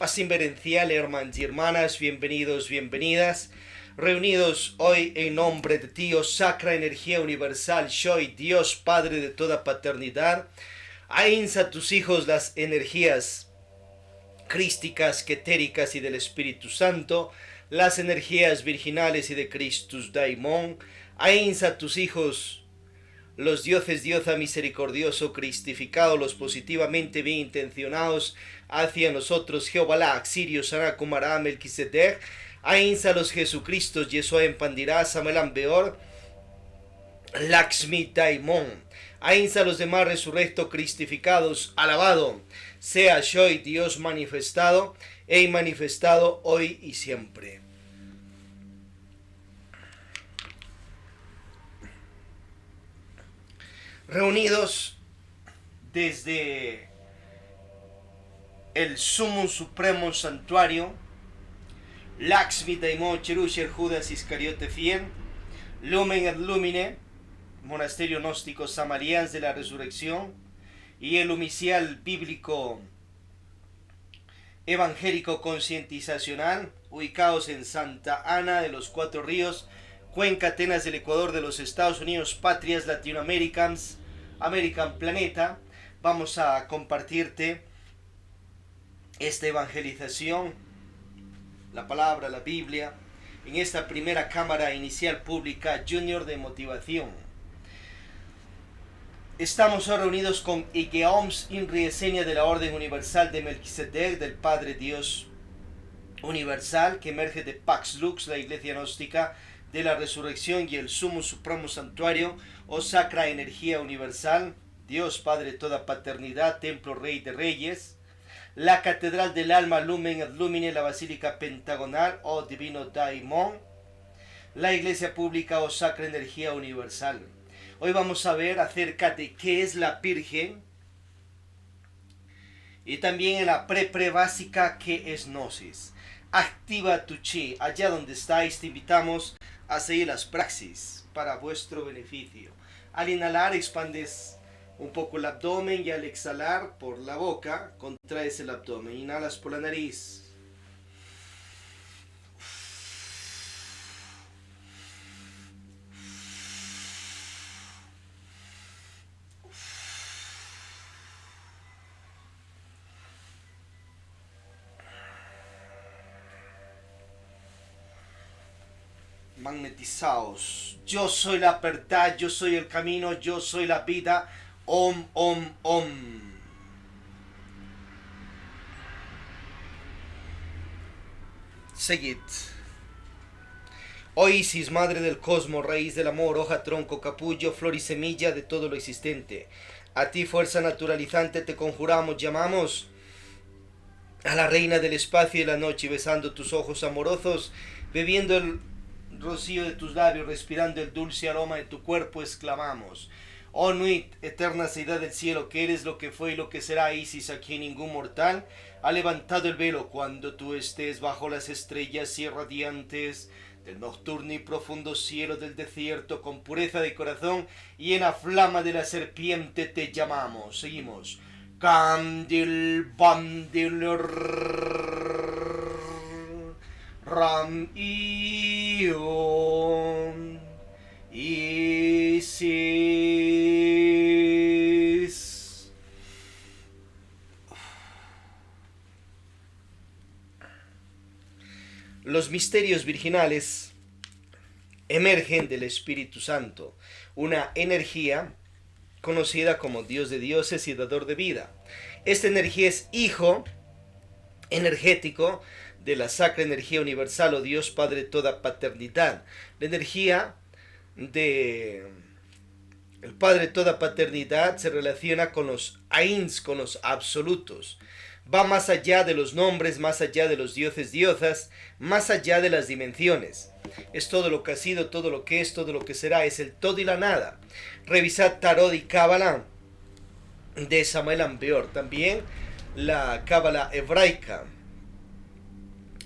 Paz inverencial, hermanos y hermanas, bienvenidos, bienvenidas reunidos hoy en nombre de ti, oh sacra energía universal, soy Dios Padre de toda paternidad. Ainsa a tus hijos las energías crísticas, quetéricas y del Espíritu Santo, las energías virginales y de Christus Daimon. Ainsa a tus hijos los dioses, diosa misericordioso, cristificados, los positivamente bien intencionados hacia nosotros, Jehová, Sirio, Sana, Kumara, Melquisedec. Ainsa los Jesucristos, Yeshua en Pandirá, Samelam Beor, Lakshmi Daimon. Ainsa los demás resurrectos, cristificados, alabado sea Shoy, Dios manifestado e manifestado hoy y siempre. Reunidos desde el sumo supremo santuario, Lakshmi Daimon Cherusher Judas Iscariote Fien, Lumen et Lumine, monasterio gnóstico Samarians de la Resurrección, y el umicial bíblico evangélico concientizacional, ubicados en Santa Ana de los Cuatro Ríos, Cuenca, Atenas del Ecuador, de los Estados Unidos, patrias latinoamericanas, American Planeta. Vamos a compartirte esta evangelización, la palabra, la Biblia, en esta primera cámara inicial pública junior de motivación. Estamos hoy reunidos con Igeoms Inriesenia de la Orden Universal de Melquisedec, del Padre Dios Universal, que emerge de Pax Lux, la Iglesia Gnóstica de la Resurrección, y el Sumo Supremo Santuario, o Sacra Energía Universal, Dios Padre de toda paternidad, Templo Rey de Reyes, la Catedral del Alma, Lumen et Lumine, la Basílica Pentagonal, o Divino Daimon, la Iglesia Pública, o Sacra Energía Universal. Hoy vamos a ver acerca de qué es la Virgen, y también en la pre-básica qué es Gnosis. Activa tu chi, allá donde estáis te invitamos a seguir las praxis para vuestro beneficio. Al inhalar expandes un poco el abdomen, y al exhalar por la boca contraes el abdomen. Inhalas por la nariz. Magnetizaos. Yo soy la verdad, yo soy el camino, yo soy la vida. Om, om, om. Seguid. Oh Isis, madre del cosmos, raíz del amor, hoja, tronco, capullo, flor y semilla de todo lo existente. A ti, fuerza naturalizante, te conjuramos, llamamos a la reina del espacio y de la noche, besando tus ojos amorosos, bebiendo el rocío de tus labios, respirando el dulce aroma de tu cuerpo, exclamamos: oh Nuit, eterna seidad del cielo, que eres lo que fue y lo que será, Isis, a quien ningún mortal ha levantado el velo. Cuando tú estés bajo las estrellas irradiantes del nocturno y profundo cielo del desierto, con pureza de corazón y en la flama de la serpiente te llamamos. Seguimos. Candil bandil ram ion Isis. Los misterios virginales emergen del Espíritu Santo, una energía conocida como Dios de dioses y dador de vida. Esta energía es hijo energético de la Sacra Energía Universal, o Dios Padre de toda paternidad. La energía de el Padre de toda paternidad se relaciona con los Ains, con los absolutos. Va más allá de los nombres, más allá de los dioses, diosas, más allá de las dimensiones. Es todo lo que ha sido, todo lo que es, todo lo que será, es el todo y la nada. Revisad Tarot y Cábala de Samuel Ambeor. También la Cábala hebraica,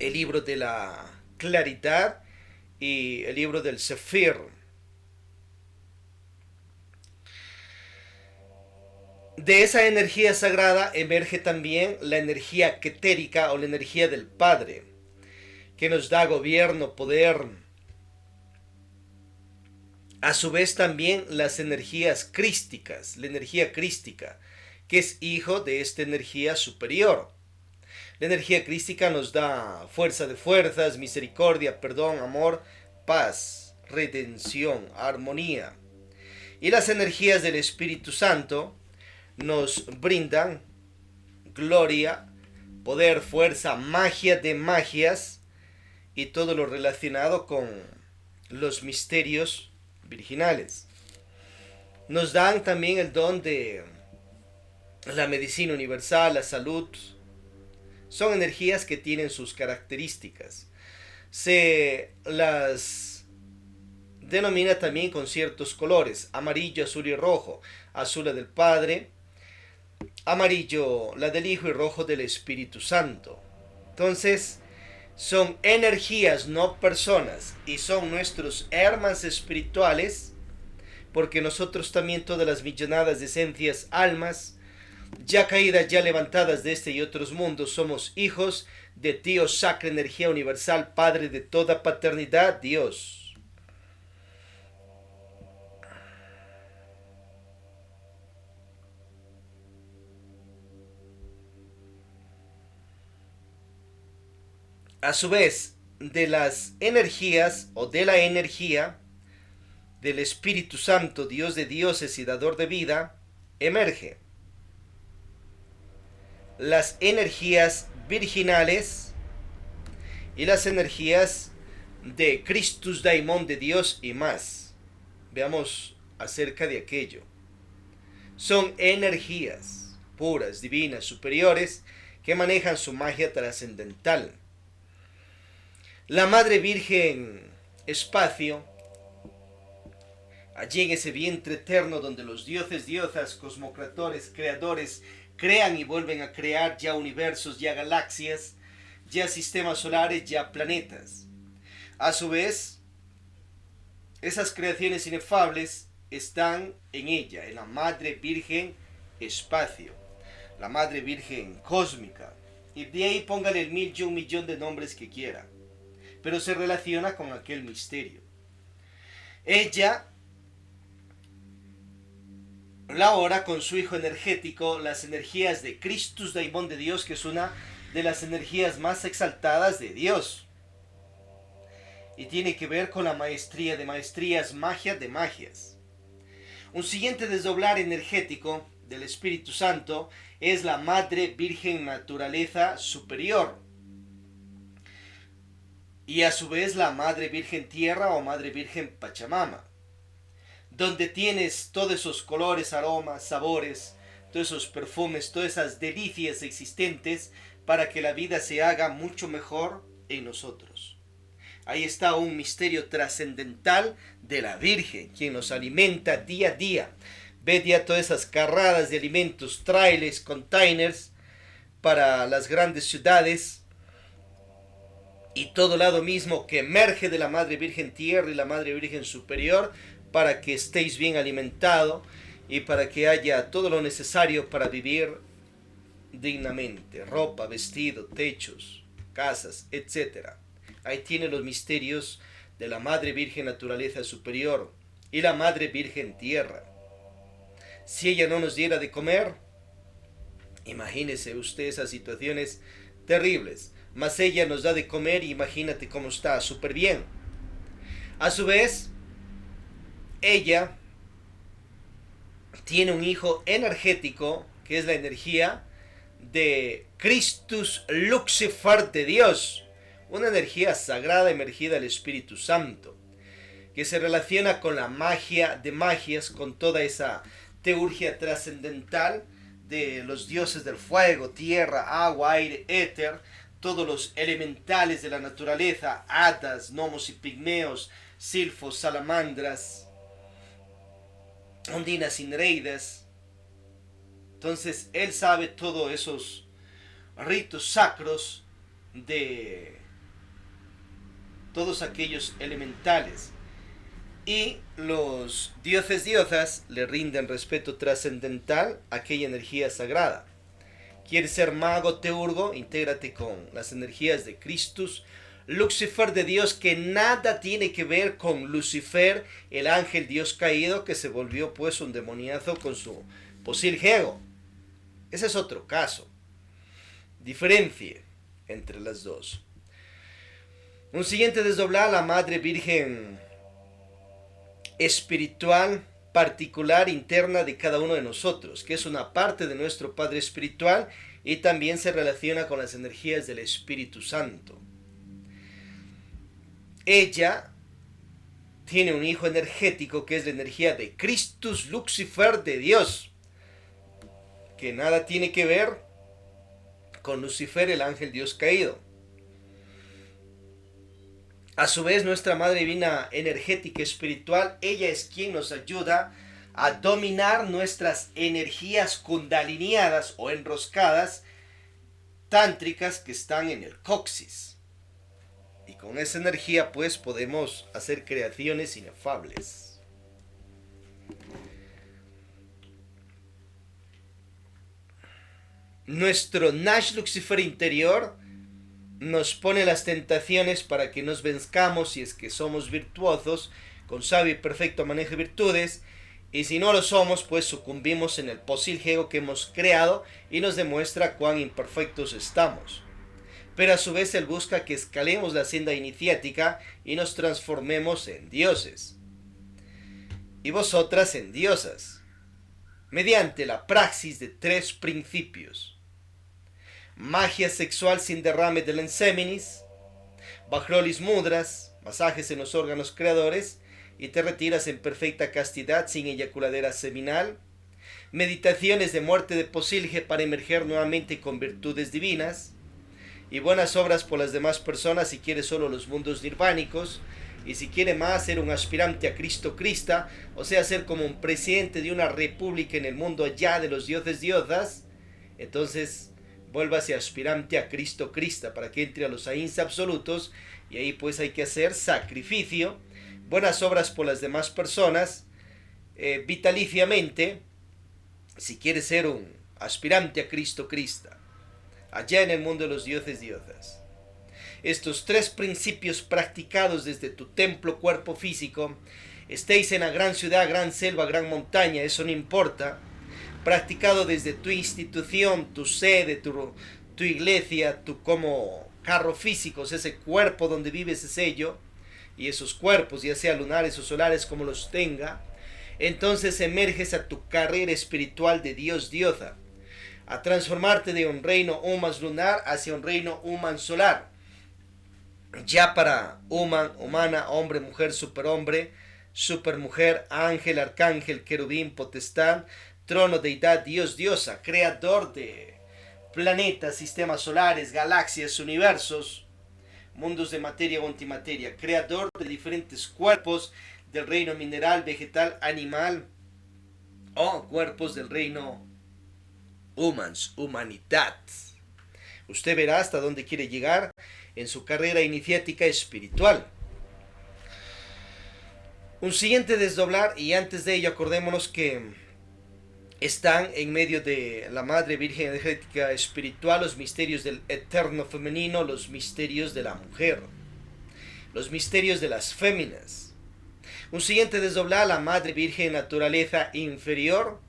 el libro de la claridad y el libro del Sefir. De esa energía sagrada emerge también la energía quetérica, o la energía del Padre, que nos da gobierno, poder, A su vez también las energías crísticas, la energía crística, que es hijo de esta energía superior. La energía crística nos da fuerza de fuerzas, misericordia, perdón, amor, paz, redención, armonía. Y las energías del Espíritu Santo nos brindan gloria, poder, fuerza, magia de magias y todo lo relacionado con los misterios virginales. Nos dan también el don de la medicina universal, la salud. Son energías que tienen sus características. Se las denomina también con ciertos colores: amarillo, azul y rojo. Azul la del Padre, amarillo la del Hijo y rojo del Espíritu Santo. Entonces, son energías, no personas, y son nuestros hermanos espirituales, porque nosotros también, todas las millonadas de esencias, almas, ya caídas, ya levantadas de este y otros mundos, somos hijos de Dios, sacra energía universal, Padre de toda paternidad, Dios. A su vez, de las energías o de la energía del Espíritu Santo, Dios de dioses y dador de vida, emerge las energías virginales y las energías de Christus Daimon de Dios y más. Veamos acerca de aquello. Son energías puras, divinas, superiores, que manejan su magia trascendental. La Madre Virgen Espacio, allí en ese vientre eterno donde los dioses, diosas, cosmocratores, creadores, crean y vuelven a crear ya universos, ya galaxias, ya sistemas solares, ya planetas. A su vez, esas creaciones inefables están en ella, en la Madre Virgen Espacio, la Madre Virgen Cósmica. Y de ahí póngale el mil y un millón de nombres que quiera, pero se relaciona con aquel misterio. Ella labora con su hijo energético las energías de Christus Daimon de Dios, que es una de las energías más exaltadas de Dios. Y tiene que ver con la maestría de maestrías, magia de magias. Un siguiente desdoblar energético del Espíritu Santo es la Madre Virgen Naturaleza Superior. Y a su vez la Madre Virgen Tierra o Madre Virgen Pachamama, donde tienes todos esos colores, aromas, sabores, todos esos perfumes, todas esas delicias existentes para que la vida se haga mucho mejor en nosotros. Ahí está un misterio trascendental de la Virgen, quien nos alimenta día a día. Ve ya todas esas carradas de alimentos, trailers, containers para las grandes ciudades, y todo lado mismo que emerge de la Madre Virgen Tierra y la Madre Virgen Superior, para que estéis bien alimentados y para que haya todo lo necesario para vivir dignamente: ropa, vestido, techos, casas, etc. Ahí tiene los misterios de la Madre Virgen Naturaleza Superior y la Madre Virgen Tierra. Si ella no nos diera de comer, imagínese usted esas situaciones terribles. Mas ella nos da de comer y imagínate cómo está, súper bien. A su vez, ella tiene un hijo energético, que es la energía de Christus Lucifer de Dios, una energía sagrada emergida del Espíritu Santo, que se relaciona con la magia de magias, con toda esa teurgia trascendental de los dioses del fuego, tierra, agua, aire, éter, todos los elementales de la naturaleza, hadas, gnomos y pigmeos, silfos, salamandras, ondinas y nereidas. Entonces él sabe todos esos ritos sacros de todos aquellos elementales, y los dioses diosas le rinden respeto trascendental a aquella energía sagrada. ¿Quieres ser mago teurgo? Intégrate con las energías de Christus Lucifer de Dios, que nada tiene que ver con Lucifer, el ángel Dios caído, que se volvió pues un demoniazo con su posilgeo. Ese es otro caso. Diferencie entre las dos. Un siguiente desdoblar, la Madre Virgen espiritual, particular, interna de cada uno de nosotros, que es una parte de nuestro Padre espiritual y también se relaciona con las energías del Espíritu Santo. Ella tiene un hijo energético que es la energía de Christus Lucifer de Dios, que nada tiene que ver con Lucifer, el ángel Dios caído. A su vez, nuestra Madre Divina energética espiritual, ella es quien nos ayuda a dominar nuestras energías kundaliniadas o enroscadas tántricas que están en el coxis. Y con esa energía pues podemos hacer creaciones inefables. Nuestro Nash Lucifer interior nos pone las tentaciones para que nos venzcamos si es que somos virtuosos, con sabio y perfecto manejo de virtudes, y si no lo somos, pues sucumbimos en el posilgeo que hemos creado y nos demuestra cuán imperfectos estamos. Pero a su vez él busca que escalemos la senda iniciática y nos transformemos en dioses. Y vosotras en diosas, mediante la praxis de 3 principios. Magia sexual sin derrame del enseminis, bajrolis mudras, masajes en los órganos creadores, y te retiras en perfecta castidad sin eyaculadera seminal, meditaciones de muerte de posilge para emerger nuevamente con virtudes divinas, y buenas obras por las demás personas si quiere solo los mundos nirvánicos, y si quiere más ser un aspirante a Cristo Crista, o sea, ser como un presidente de una república en el mundo allá de los dioses diosas, entonces vuélvase aspirante a Cristo Crista para que entre a los ahimsa absolutos, y ahí pues hay que hacer sacrificio, buenas obras por las demás personas, vitaliciamente, si quiere ser un aspirante a Cristo Crista, allá en el mundo de los dioses diosas. Estos 3 principios practicados desde tu templo cuerpo físico, estéis en la gran ciudad, gran selva, gran montaña, eso no importa, practicado desde tu institución, tu sede, tu iglesia, tu como carro físico, ese cuerpo donde vive ese sello, y esos cuerpos, ya sea lunares o solares, como los tenga, entonces emerges a tu carrera espiritual de Dios diosa, a transformarte de un reino human lunar hacia un reino human solar, ya para human, humana, hombre, mujer, superhombre, supermujer, ángel, arcángel, querubín, potestad, trono, deidad, Dios, diosa, creador de planetas, sistemas solares, galaxias, universos, mundos de materia o antimateria, creador de diferentes cuerpos del reino mineral, vegetal, animal, o cuerpos del reino humans, humanidad. Usted verá hasta dónde quiere llegar en su carrera iniciática espiritual. Un siguiente desdoblar, y antes de ello acordémonos que están en medio de la Madre Virgen Energética Espiritual los misterios del eterno femenino, los misterios de la mujer, los misterios de las féminas. Un siguiente desdoblar, la Madre Virgen Naturaleza Inferior,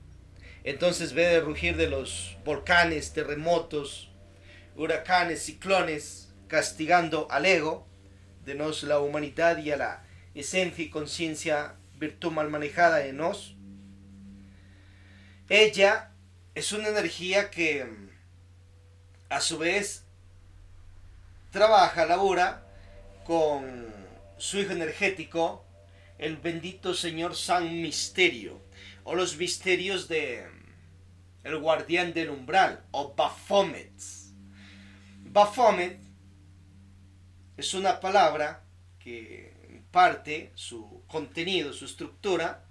entonces ve el rugir de los volcanes, terremotos, huracanes, ciclones, castigando al ego, de nos la humanidad y a la esencia y conciencia virtud mal manejada en nos. Ella es una energía que a su vez trabaja, labora con su hijo energético, el bendito Señor San Misterio, o los misterios de el guardián del umbral, o Baphomet. Baphomet es una palabra que en parte su contenido, su estructura,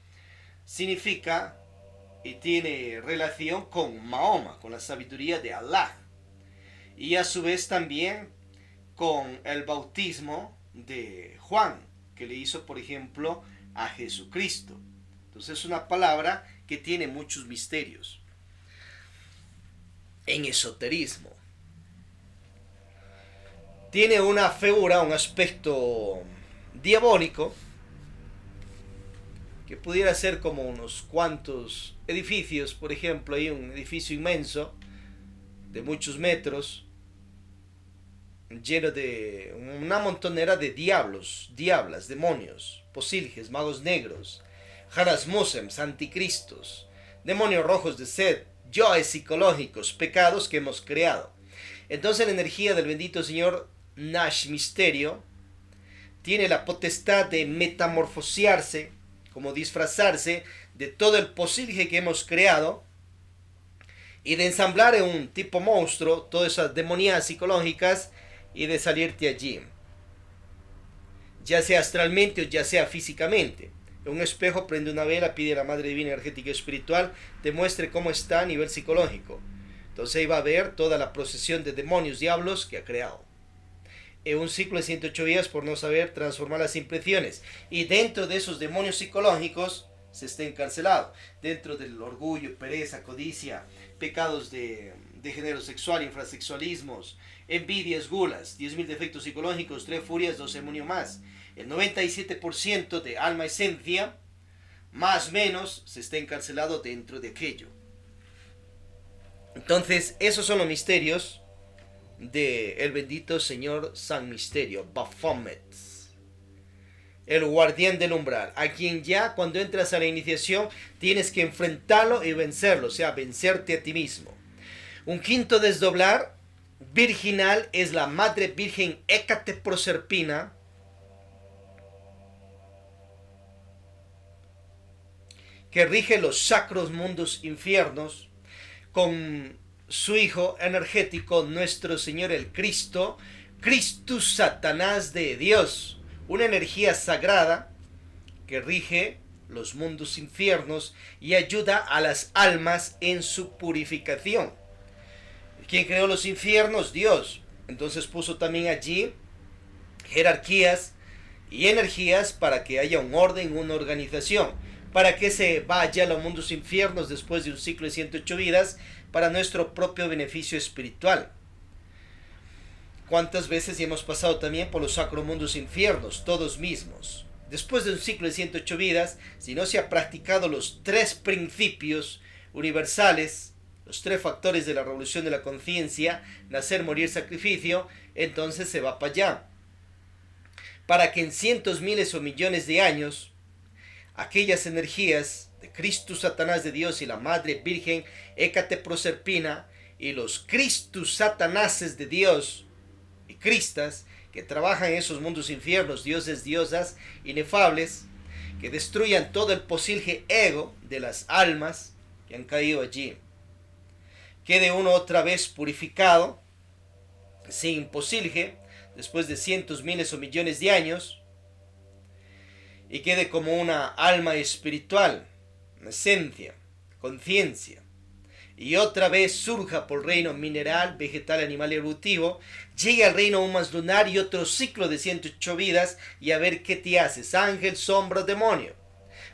significa y tiene relación con Mahoma, con la sabiduría de Allah, y a su vez también con el bautismo de Juan, que le hizo, por ejemplo, a Jesucristo. Entonces es una palabra que tiene muchos misterios en esoterismo. tiene una figura, un aspecto diabólico, que pudiera ser como unos cuantos edificios. Por ejemplo, hay un edificio inmenso de muchos metros, lleno de una montonera de diablos, diablas, demonios, posilges, magos negros, Haras Mosems, anticristos, demonios rojos de sed, yoes psicológicos, pecados que hemos creado. Entonces la energía del bendito Señor Nash Misterio tiene la potestad de metamorfosearse, como disfrazarse de todo el posilge que hemos creado y de ensamblar en un tipo monstruo todas esas demonías psicológicas y de salirte allí, ya sea astralmente o ya sea físicamente. En un espejo prende una vela, pide a la Madre Divina Energética y Espiritual te muestre cómo está a nivel psicológico. Entonces ahí va a ver toda la procesión de demonios, diablos que ha creado. En un ciclo de 108 días por no saber transformar las impresiones. Y dentro de esos demonios psicológicos se está encarcelado. Dentro del orgullo, pereza, codicia, pecados de género sexual, infrasexualismos, envidias, gulas, 10.000 defectos psicológicos, 3 furias, 2 demonios más. El 97% de alma esencia, más o menos, se está encarcelado dentro de aquello. Entonces, esos son los misterios del bendito Señor San Misterio, Baphomet, el guardián del umbral, a quien ya cuando entras a la iniciación tienes que enfrentarlo y vencerlo, o sea, vencerte a ti mismo. Un quinto desdoblar virginal es la Madre Virgen Hécate Proserpina, que rige los sacros mundos infiernos, con su hijo energético, nuestro Señor el Cristo, Christus Satanás de Dios, una energía sagrada que rige los mundos infiernos y ayuda a las almas en su purificación. ¿Quién creó los infiernos? Dios. Entonces puso también allí jerarquías y energías para que haya un orden, una organización, para que se vaya a los mundos infiernos después de un ciclo de 108 vidas para nuestro propio beneficio espiritual. ¿Cuántas veces hemos pasado también por los sacromundos infiernos, todos mismos? Después de un ciclo de 108 vidas, si no se ha practicado los 3 principios universales, los 3 factores de la revolución de la conciencia, nacer, morir, sacrificio, entonces se va para allá. Para que en cientos, miles o millones de años, aquellas energías de Christus Satanás de Dios y la Madre Virgen Hécate Proserpina y los Christus Satanáses de Dios y Cristas que trabajan en esos mundos infiernos, dioses, diosas inefables, que destruyan todo el posilge ego de las almas que han caído allí. Quede uno otra vez purificado, sin posilge, después de cientos, miles o millones de años, y quede como una alma espiritual, una esencia, conciencia, y otra vez surja por el reino mineral, vegetal, animal y evolutivo, llegue al reino aún más lunar y otro ciclo de 108 vidas, y a ver qué te haces, ángel, sombra, demonio.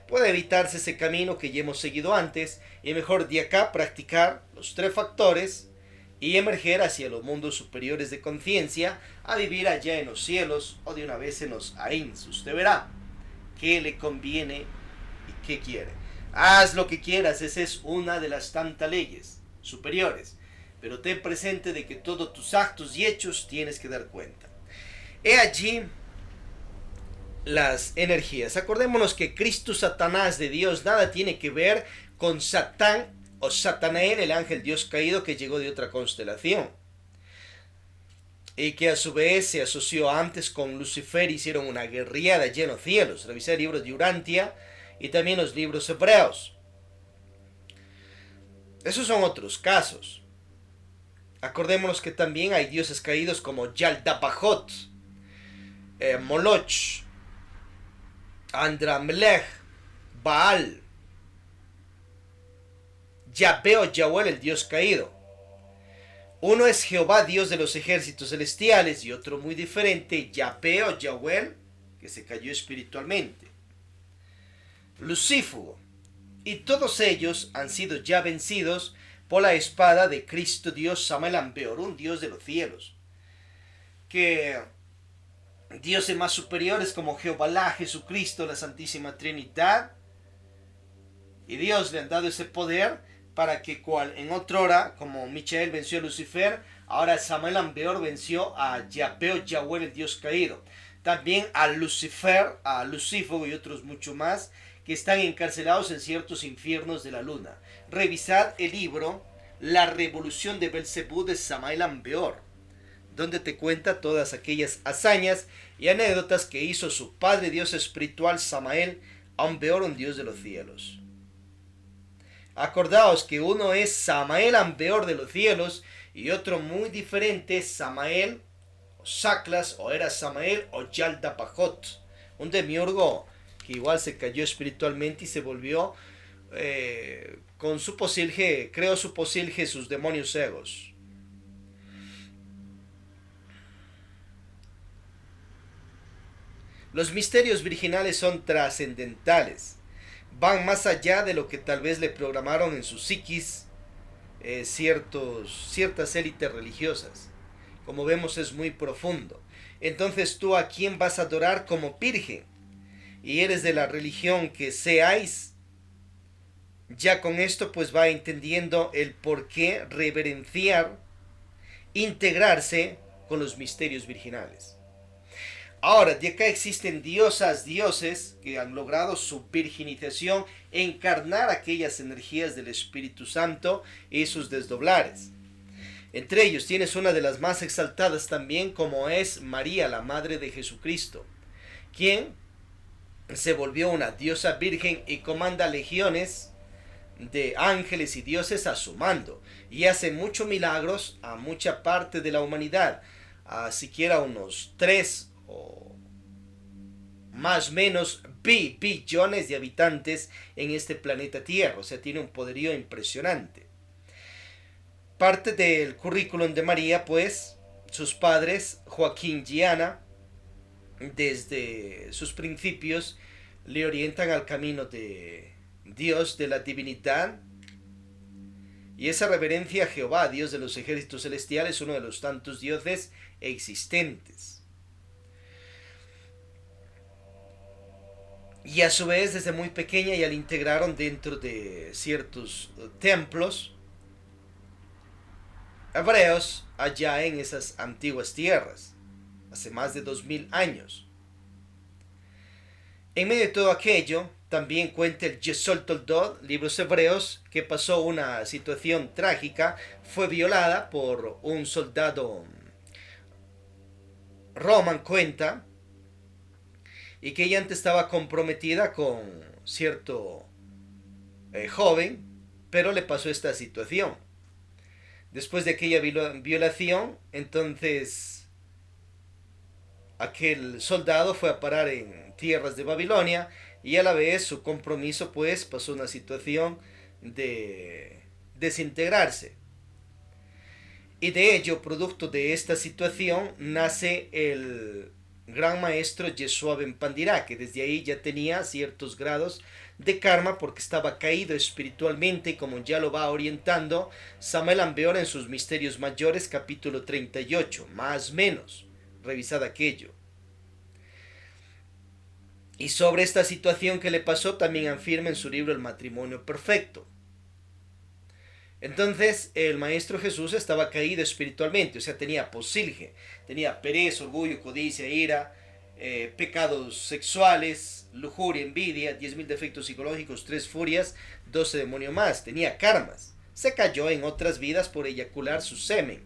Puede evitarse ese camino que ya hemos seguido antes, y mejor de acá practicar los 3 factores y emerger hacia los mundos superiores de conciencia, a vivir allá en los cielos o de una vez en los Ains. Usted verá qué le conviene y qué quiere. Haz lo que quieras, esa es una de las tantas leyes superiores, pero ten presente de que todos tus actos y hechos tienes que dar cuenta. He allí las energías. Acordémonos que Cristo Satanás de Dios nada tiene que ver con Satán o Satanael, el ángel Dios caído que llegó de otra constelación y que a su vez se asoció antes con Lucifer, hicieron una guerrillada llena de cielos. Revisar el libro de Urantia y también los libros hebreos. Esos son otros casos. Acordémonos que también hay dioses caídos como Yaldabaoth, Moloch, Andramelech, Baal, Yahvé o Yahweh, el dios caído. Uno es Jehová, Dios de los ejércitos celestiales, y otro muy diferente, Yahvé o Yahweh, que se cayó espiritualmente. Lucífugo, y todos ellos han sido ya vencidos por la espada de Cristo Dios Samael Ambeor, un Dios de los cielos. que dioses más superiores como Jehová, Jesucristo, la Santísima Trinidad, y Dios le han dado ese poder para que cual en otra hora, como Michael venció a Lucifer, ahora Samael Ambeor venció a Yahweh, el Dios caído. También a Lucifer, a Lucífero y otros mucho más que están encarcelados en ciertos infiernos de la luna. Revisad el libro La Revolución de Belcebú de Samael Ambeor, donde te cuenta todas aquellas hazañas y anécdotas que hizo su padre Dios espiritual Samael Ambeor, un Dios de los cielos. Acordaos que uno es Samael Ambeor de los cielos y otro muy diferente, Samael o Saclas, o era Samael o Yaldapajot, un demiurgo que igual se cayó espiritualmente y se volvió con su posilge, creó su posilge sus demonios ciegos. Los misterios virginales son trascendentales. Van más allá de lo que tal vez le programaron en su psiquis ciertas élites religiosas. Como vemos, es muy profundo. Entonces, ¿tú a quién vas a adorar como virgen? Y eres de la religión que seáis. Ya con esto pues va entendiendo el por qué reverenciar, integrarse con los misterios virginales. Ahora, de acá existen diosas, dioses que han logrado su virginización, encarnar aquellas energías del Espíritu Santo y sus desdoblares. Entre ellos tienes una de las más exaltadas también, como es María, la Madre de Jesucristo, quien se volvió una diosa virgen y comanda legiones de ángeles y dioses a su mando, y hace muchos milagros a mucha parte de la humanidad, a siquiera unos 3 o más o menos billones de habitantes en este planeta Tierra. O sea, tiene un poderío impresionante. Parte del currículum de María, pues, sus padres, Joaquín y Ana, desde sus principios, le orientan al camino de Dios, de la divinidad, y esa reverencia a Jehová, Dios de los ejércitos celestiales, uno de los tantos dioses existentes. Y a su vez, desde muy pequeña ya la integraron dentro de ciertos templos hebreos allá en esas antiguas tierras, hace más de 2000 años. En medio de todo aquello, también cuenta el Yesod Toldot, libros hebreos, que pasó una situación trágica, fue violada por un soldado romano, cuenta, y que ella antes estaba comprometida con cierto joven, pero le pasó esta situación. Después de aquella violación, entonces aquel soldado fue a parar en tierras de Babilonia, y a la vez su compromiso pues pasó una situación de desintegrarse. Y de ello, producto de esta situación, nace el gran maestro Yeshua Ben Pandirá, que desde ahí ya tenía ciertos grados de karma porque estaba caído espiritualmente, como ya lo va orientando Samael Ambeor en sus Misterios Mayores, capítulo 38, más o menos. Revisad aquello. Y sobre esta situación que le pasó también afirma en su libro El Matrimonio Perfecto. Entonces el Maestro Jesús estaba caído espiritualmente, o sea, tenía posilge, tenía pereza, orgullo, codicia, ira, pecados sexuales, lujuria, envidia, 10.000 defectos psicológicos, 3 furias, 12 demonios más, tenía karmas. Se cayó en otras vidas por eyacular su semen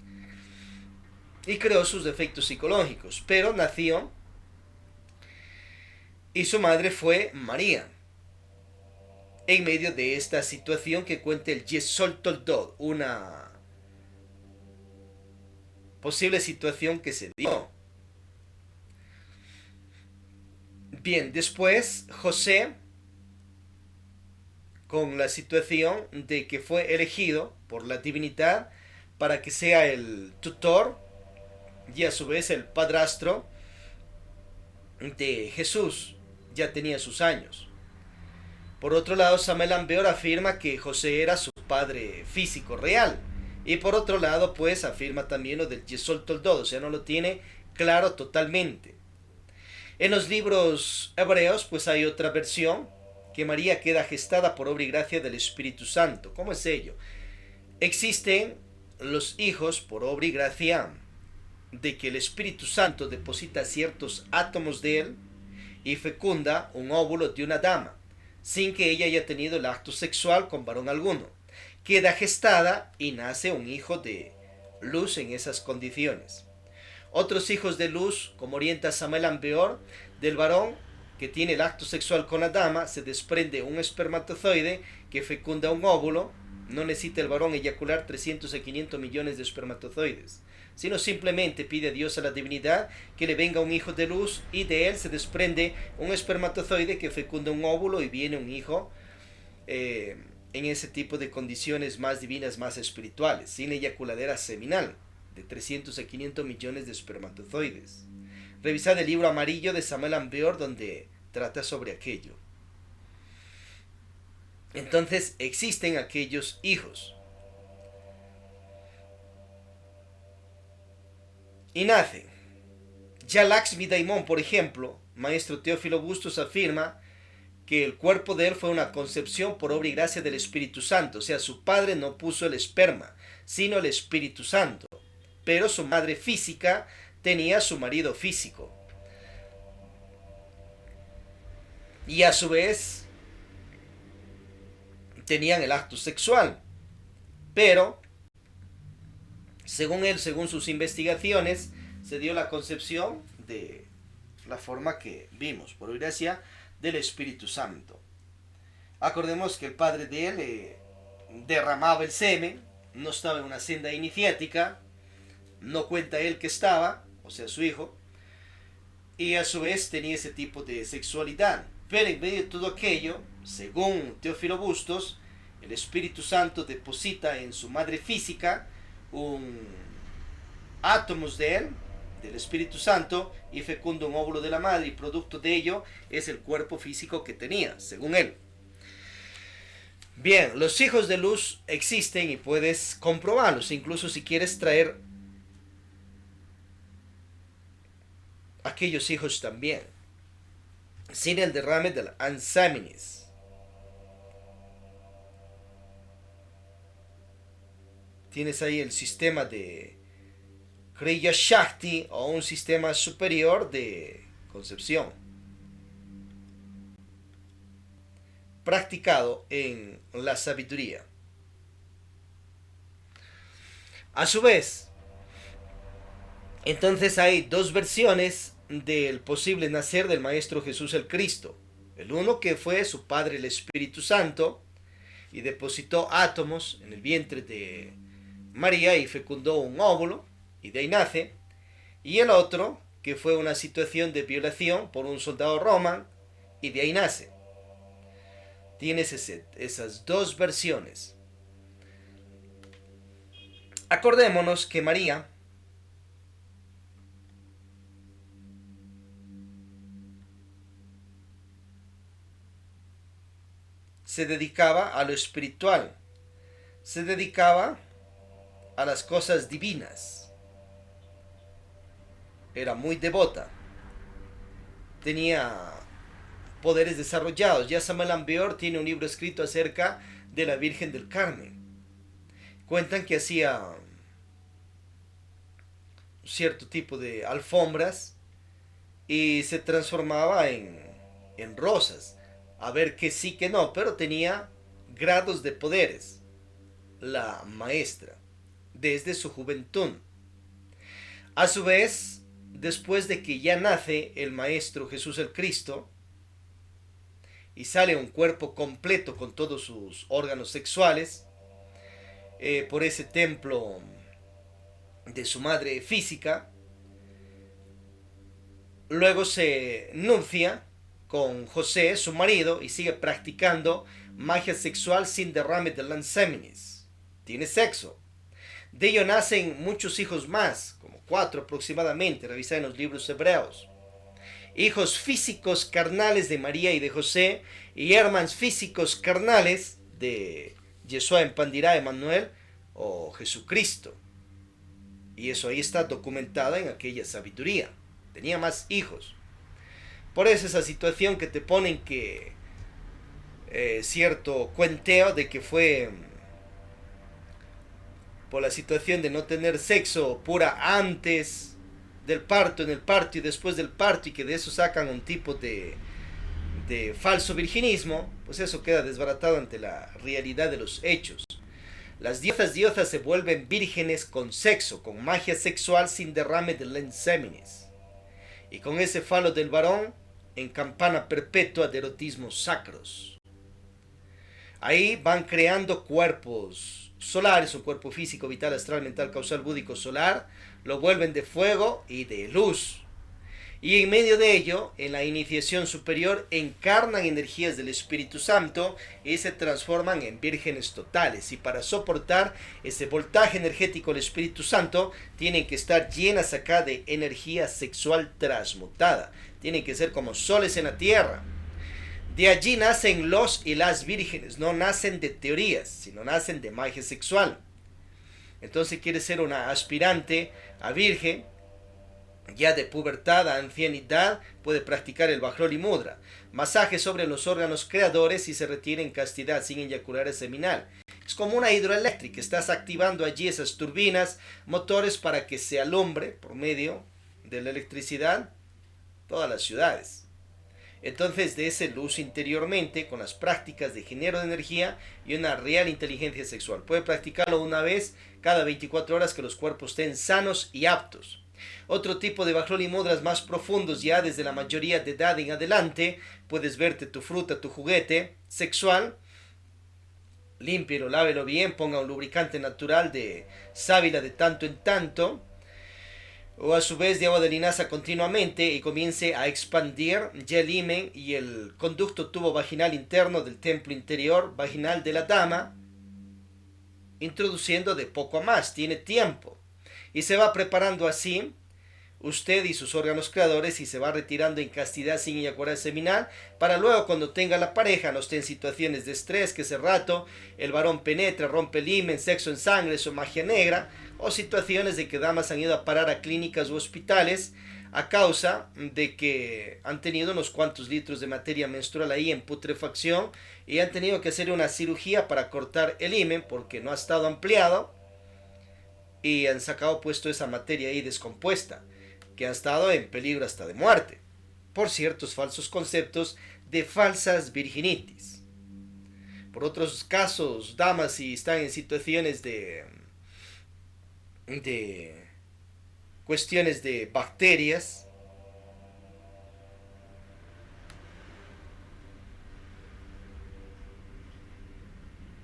y creó sus defectos psicológicos, pero nació y su madre fue María. En medio de esta situación que cuenta el Yesod Toldot, una posible situación que se dio. Bien, después José, con la situación de que fue elegido por la divinidad para que sea el tutor y a su vez el padrastro de Jesús, ya tenía sus años. Por otro lado, Samael Ambeor afirma que José era su padre físico real. Y por otro lado, pues afirma también lo del Yesod Toldot, o sea, no lo tiene claro totalmente. En los libros hebreos pues hay otra versión, que María queda gestada por obra y gracia del Espíritu Santo. ¿Cómo es ello? Existen los hijos por obra y gracia de que el Espíritu Santo deposita ciertos átomos de él y fecunda un óvulo de una dama, sin que ella haya tenido el acto sexual con varón alguno. Queda gestada y nace un hijo de luz en esas condiciones. Otros hijos de luz, como orienta Samuel Ambeor, del varón que tiene el acto sexual con la dama, se desprende un espermatozoide que fecunda un óvulo. No necesita el varón eyacular 300 a 500 millones de espermatozoides, sino simplemente pide a Dios, a la divinidad, que le venga un hijo de luz, y de él se desprende un espermatozoide que fecunda un óvulo y viene un hijo en ese tipo de condiciones más divinas, más espirituales, sin eyaculadera seminal de 300 a 500 millones de espermatozoides. Revisad el libro amarillo de Samuel Ambeor, donde trata sobre aquello. Entonces existen aquellos hijos. Y nacen. Ya Lakshmi Daimon, por ejemplo, maestro Teófilo Bustos afirma que el cuerpo de él fue una concepción por obra y gracia del Espíritu Santo. O sea, su padre no puso el esperma, sino el Espíritu Santo. Pero su madre física tenía a su marido físico. Y a su vez tenían el acto sexual. Pero, según él, según sus investigaciones, se dio la concepción de la forma que vimos, por gracia del Espíritu Santo. Acordemos que el padre de él derramaba el semen, no estaba en una senda iniciática, no cuenta él que estaba, o sea, su hijo, y a su vez tenía ese tipo de sexualidad. Pero en medio de todo aquello, según Teófilo Bustos, el Espíritu Santo deposita en su madre física un átomos de él, del Espíritu Santo, y fecunda un óvulo de la madre, y producto de ello es el cuerpo físico que tenía, según él. Bien, los hijos de luz existen y puedes comprobarlos, incluso si quieres traer aquellos hijos también, sin el derrame del Ansámenes. Tienes ahí el sistema de Kriya Shakti, o un sistema superior de concepción, practicado en la sabiduría. A su vez, entonces hay dos versiones del posible nacer del Maestro Jesús el Cristo. El uno, que fue su padre el Espíritu Santo y depositó átomos en el vientre de María y fecundó un óvulo y de ahí nace. Y el otro, que fue una situación de violación por un soldado romano y de ahí nace. Tienes esas dos versiones. Acordémonos que María se dedicaba a lo espiritual, se dedicaba a las cosas divinas, era muy devota, tenía poderes desarrollados. Ya Samuel Ambeor tiene un libro escrito acerca de la Virgen del Carmen. Cuentan que hacía cierto tipo de alfombras y se transformaba en rosas. A ver, que sí, que no, pero tenía grados de poderes la maestra desde su juventud. A su vez, después de que ya nace el Maestro Jesús el Cristo y sale un cuerpo completo con todos sus órganos sexuales, por ese templo de su madre física, luego se nuncia con José, su marido, y sigue practicando magia sexual sin derrame de lancémenes. Tiene sexo. De ello nacen muchos hijos más, como 4 aproximadamente, revisad en los libros hebreos. Hijos físicos carnales de María y de José, y hermanos físicos carnales de Yeshua en Pandirá, Emanuel o Jesucristo. Y eso ahí está documentado en aquella sabiduría. Tenía más hijos. Por eso esa situación que te ponen que cierto cuenteo de que fue por la situación de no tener sexo pura antes del parto, en el parto y después del parto, y que de eso sacan un tipo de falso virginismo, pues eso queda desbaratado ante la realidad de los hechos. Las diosas se vuelven vírgenes con sexo, con magia sexual sin derrame de lensémenes. Y con ese falo del varón en campana perpetua de erotismos sacros. Ahí van creando cuerpos solares, un cuerpo físico, vital, astral, mental, causal, búdico, solar, lo vuelven de fuego y de luz. Y en medio de ello, en la iniciación superior, encarnan energías del Espíritu Santo y se transforman en vírgenes totales. Y para soportar ese voltaje energético del Espíritu Santo, tienen que estar llenas acá de energía sexual transmutada. Tienen que ser como soles en la tierra. De allí nacen los y las vírgenes. No nacen de teorías, sino nacen de magia sexual. Entonces quiere ser una aspirante a virgen, ya de pubertad a ancianidad, puede practicar el Bajroli Mudra. Masaje sobre los órganos creadores y se retira en castidad sin eyacular el seminal. Es como una hidroeléctrica, estás activando allí esas turbinas, motores para que se alumbre por medio de la electricidad todas las ciudades. Entonces, de ese luz interiormente con las prácticas de género de energía y una real inteligencia sexual. Puede practicarlo una vez cada 24 horas que los cuerpos estén sanos y aptos. Otro tipo de Bajroli Mudras más profundos, ya desde la mayoría de edad en adelante, puedes verte tu fruta, tu juguete sexual, límpielo, lávelo bien, ponga un lubricante natural de sábila de tanto en tanto, o a su vez de agua de linaza continuamente, y comience a expandir ya el himen y el conducto tubo vaginal interno del templo interior vaginal de la dama, introduciendo de poco a más, tiene tiempo. Y se va preparando así usted y sus órganos creadores y se va retirando en castidad sin eyacular seminal para luego cuando tenga la pareja no esté en situaciones de estrés, que ese rato el varón penetra, rompe el himen, sexo en sangre, eso magia negra, o situaciones de que damas han ido a parar a clínicas u hospitales a causa de que han tenido unos cuantos litros de materia menstrual ahí en putrefacción y han tenido que hacer una cirugía para cortar el himen porque no ha estado ampliado y han sacado puesto esa materia ahí descompuesta, que ha estado en peligro hasta de muerte, por ciertos falsos conceptos de falsas virginitis. Por otros casos, damas si están en situaciones de cuestiones de bacterias,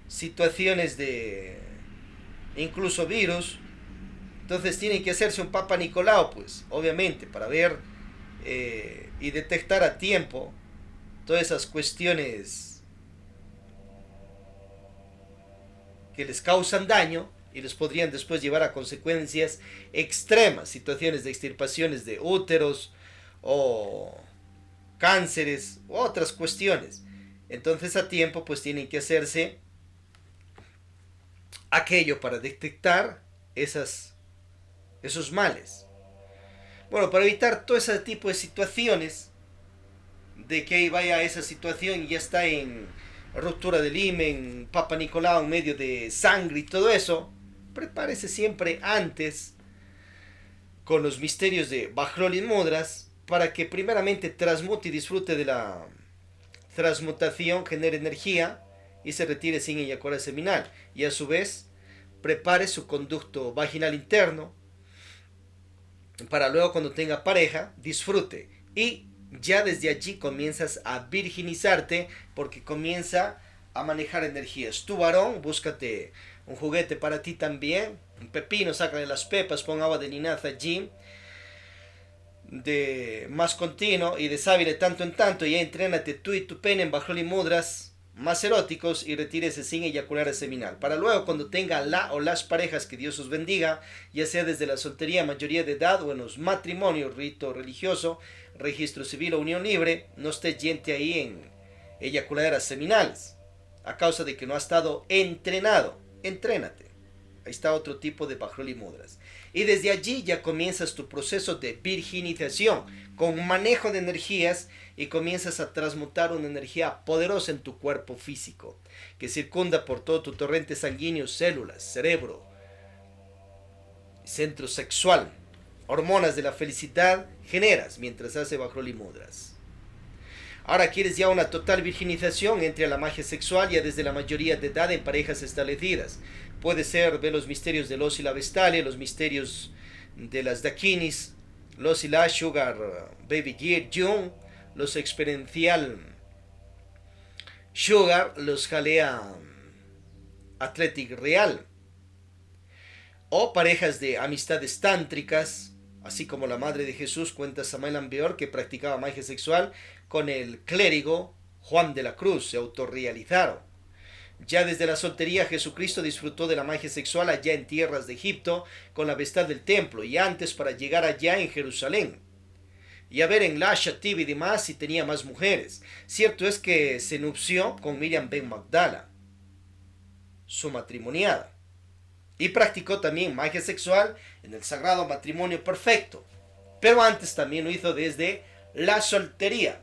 situaciones de incluso virus, entonces tienen que hacerse un Papa Nicolau, pues, obviamente, para ver y detectar a tiempo todas esas cuestiones que les causan daño y les podrían después llevar a consecuencias extremas, situaciones de extirpaciones de úteros o cánceres u otras cuestiones. Entonces a tiempo pues tienen que hacerse aquello para detectar esos males. Bueno, para evitar todo ese tipo de situaciones, de que ahí vaya esa situación y ya está en ruptura del himen, Papa Nicolau en medio de sangre y todo eso, prepárese siempre antes con los misterios de Bajroli Mudras para que primeramente transmute y disfrute de la transmutación, genere energía y se retire sin eyacular seminal. Y a su vez prepare su conducto vaginal interno para luego cuando tenga pareja disfrute y ya desde allí comienzas a virginizarte porque comienza a manejar energías. Tu varón, búscate un juguete para ti también, un pepino, sácale las pepas, pon agua de linaza allí de más continuo y de sábila de tanto en tanto, y ya entrénate tú y tu pene en Bajroli Mudras más eróticos y retírese sin eyacular seminal. Para luego cuando tenga la o las parejas, que Dios os bendiga, ya sea desde la soltería, mayoría de edad o en los matrimonios, rito religioso, registro civil o unión libre, no esté gente ahí en eyacular seminales a causa de que no ha estado entrenado. Entrénate. Ahí está otro tipo de Bajroli Mudras. Y desde allí ya comienzas tu proceso de virginización con manejo de energías y comienzas a transmutar una energía poderosa en tu cuerpo físico que circunda por todo tu torrente sanguíneo, células, cerebro, centro sexual, hormonas de la felicidad generas mientras hace Bajroli Mudras. Ahora quieres ya una total virginización entre la magia sexual ya desde la mayoría de edad en parejas establecidas. Puede ser ver los misterios de los y la Vestalia, los misterios de las Dakinis, los y la Sugar Baby Gear Jung, los experiencial Sugar, los Jalea Athletic Real, o parejas de amistades tántricas, así como la madre de Jesús cuenta Samael Ambeor que practicaba magia sexual con el clérigo Juan de la Cruz, se autorrealizaron. Ya desde la soltería Jesucristo disfrutó de la magia sexual allá en tierras de Egipto con la Vestad del templo y antes para llegar allá en Jerusalén. Y a ver en Lasha, Tib y demás si tenía más mujeres. Cierto es que se nupció con Miriam ben Magdala, su matrimoniada. Y practicó también magia sexual en el sagrado matrimonio perfecto. Pero antes también lo hizo desde la soltería.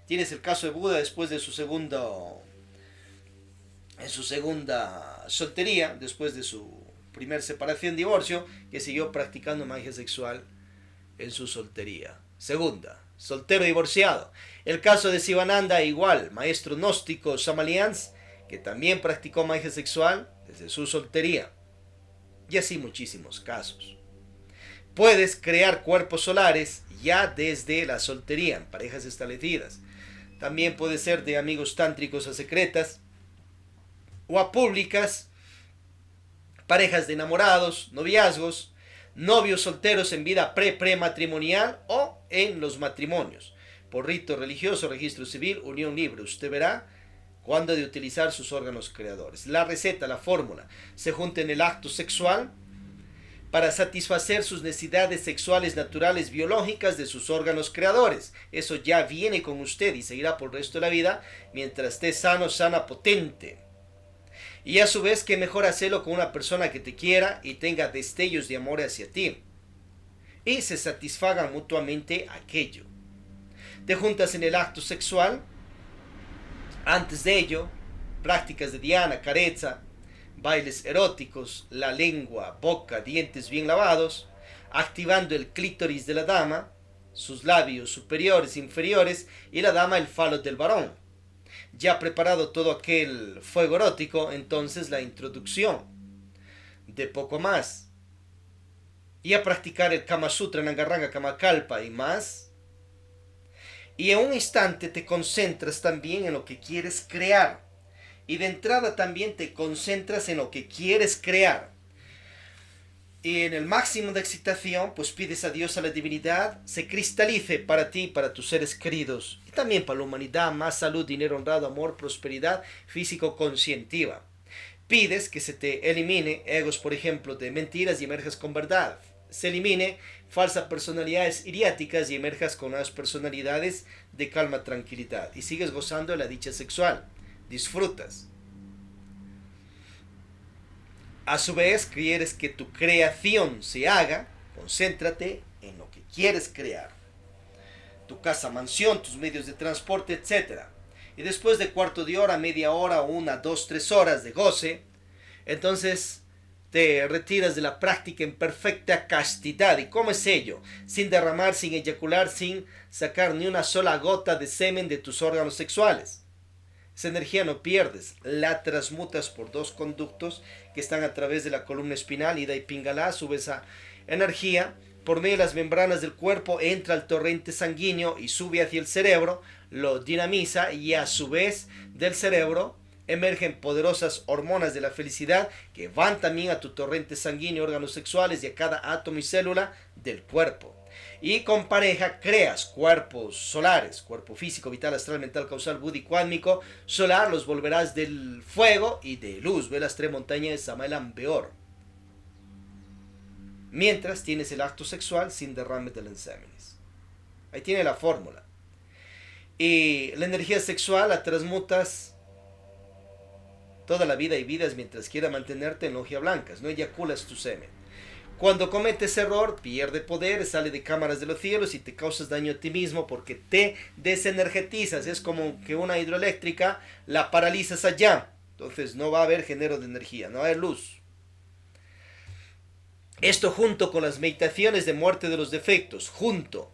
Tienes el caso de Buda después de su segunda soltería, después de su primer separación, divorcio, que siguió practicando magia sexual en su soltería. Segunda, soltero divorciado. El caso de Sivananda igual, maestro gnóstico Samalians, que también practicó magia sexual desde su soltería. Y así muchísimos casos. Puedes crear cuerpos solares ya desde la soltería, en parejas establecidas. También puede ser de amigos tántricos a secretas o a públicas, parejas de enamorados, noviazgos, novios solteros en vida prematrimonial o en los matrimonios. Por rito religioso, registro civil, unión libre. Usted verá cuándo de utilizar sus órganos creadores. La receta, la fórmula, se junta en el acto sexual para satisfacer sus necesidades sexuales naturales biológicas de sus órganos creadores. Eso ya viene con usted y seguirá por el resto de la vida mientras esté sano, sana, potente. Y a su vez que mejor hacerlo con una persona que te quiera y tenga destellos de amor hacia ti. Y se satisfagan mutuamente aquello. Te juntas en el acto sexual. Antes de ello, prácticas de dhyana, careza, bailes eróticos, la lengua, boca, dientes bien lavados, activando el clítoris de la dama, sus labios superiores e inferiores y la dama el falo del varón. Ya preparado todo aquel fuego erótico, entonces la introducción de poco más. Y a practicar el Kama Sutra, Nangarranga, Kamakalpa y más. Y en un instante te concentras también en lo que quieres crear. Y de entrada también te concentras en lo que quieres crear. Y en el máximo de excitación, pues pides a Dios, a la divinidad, se cristalice para ti, para tus seres queridos. Y también para la humanidad, más salud, dinero, honrado, amor, prosperidad físico-conscientiva. Pides que se te elimine egos, por ejemplo, de mentiras y emerjas con verdad. Se elimine falsas personalidades idiáticas y emerjas con nuevas personalidades de calma, tranquilidad. Y sigues gozando de la dicha sexual. Disfrutas. A su vez, quieres que tu creación se haga, concéntrate en lo que quieres crear. Tu casa, mansión, tus medios de transporte, etc. Y después de cuarto de hora, media hora, 1, 2, 3 horas de goce, entonces te retiras de la práctica en perfecta castidad. ¿Y cómo es ello? Sin derramar, sin eyacular, sin sacar ni una sola gota de semen de tus órganos sexuales. Esa energía no pierdes, la transmutas por dos conductos que están a través de la columna espinal, Ida y Pingala. Sube esa energía por medio de las membranas del cuerpo, entra al torrente sanguíneo y sube hacia el cerebro, lo dinamiza y a su vez del cerebro emergen poderosas hormonas de la felicidad que van también a tu torrente sanguíneo, órganos sexuales y a cada átomo y célula del cuerpo. Y con pareja creas cuerpos solares, cuerpo físico, vital, astral, mental, causal, búdico, solar, los volverás del fuego y de luz. Ve las 3 montañas de Samael Ambeor. Mientras tienes el acto sexual sin derrame de lanzámenes. Ahí tiene la fórmula. Y la energía sexual la transmutas Toda la vida y vidas mientras quiera mantenerte en logia blancas, no eyaculas tu semen. Cuando cometes error, pierde poder, sale de cámaras de los cielos y te causas daño a ti mismo porque te desenergetizas. Es como que una hidroeléctrica la paralizas allá. Entonces no va a haber género de energía, no va a haber luz. Esto junto con las meditaciones de muerte de los defectos, junto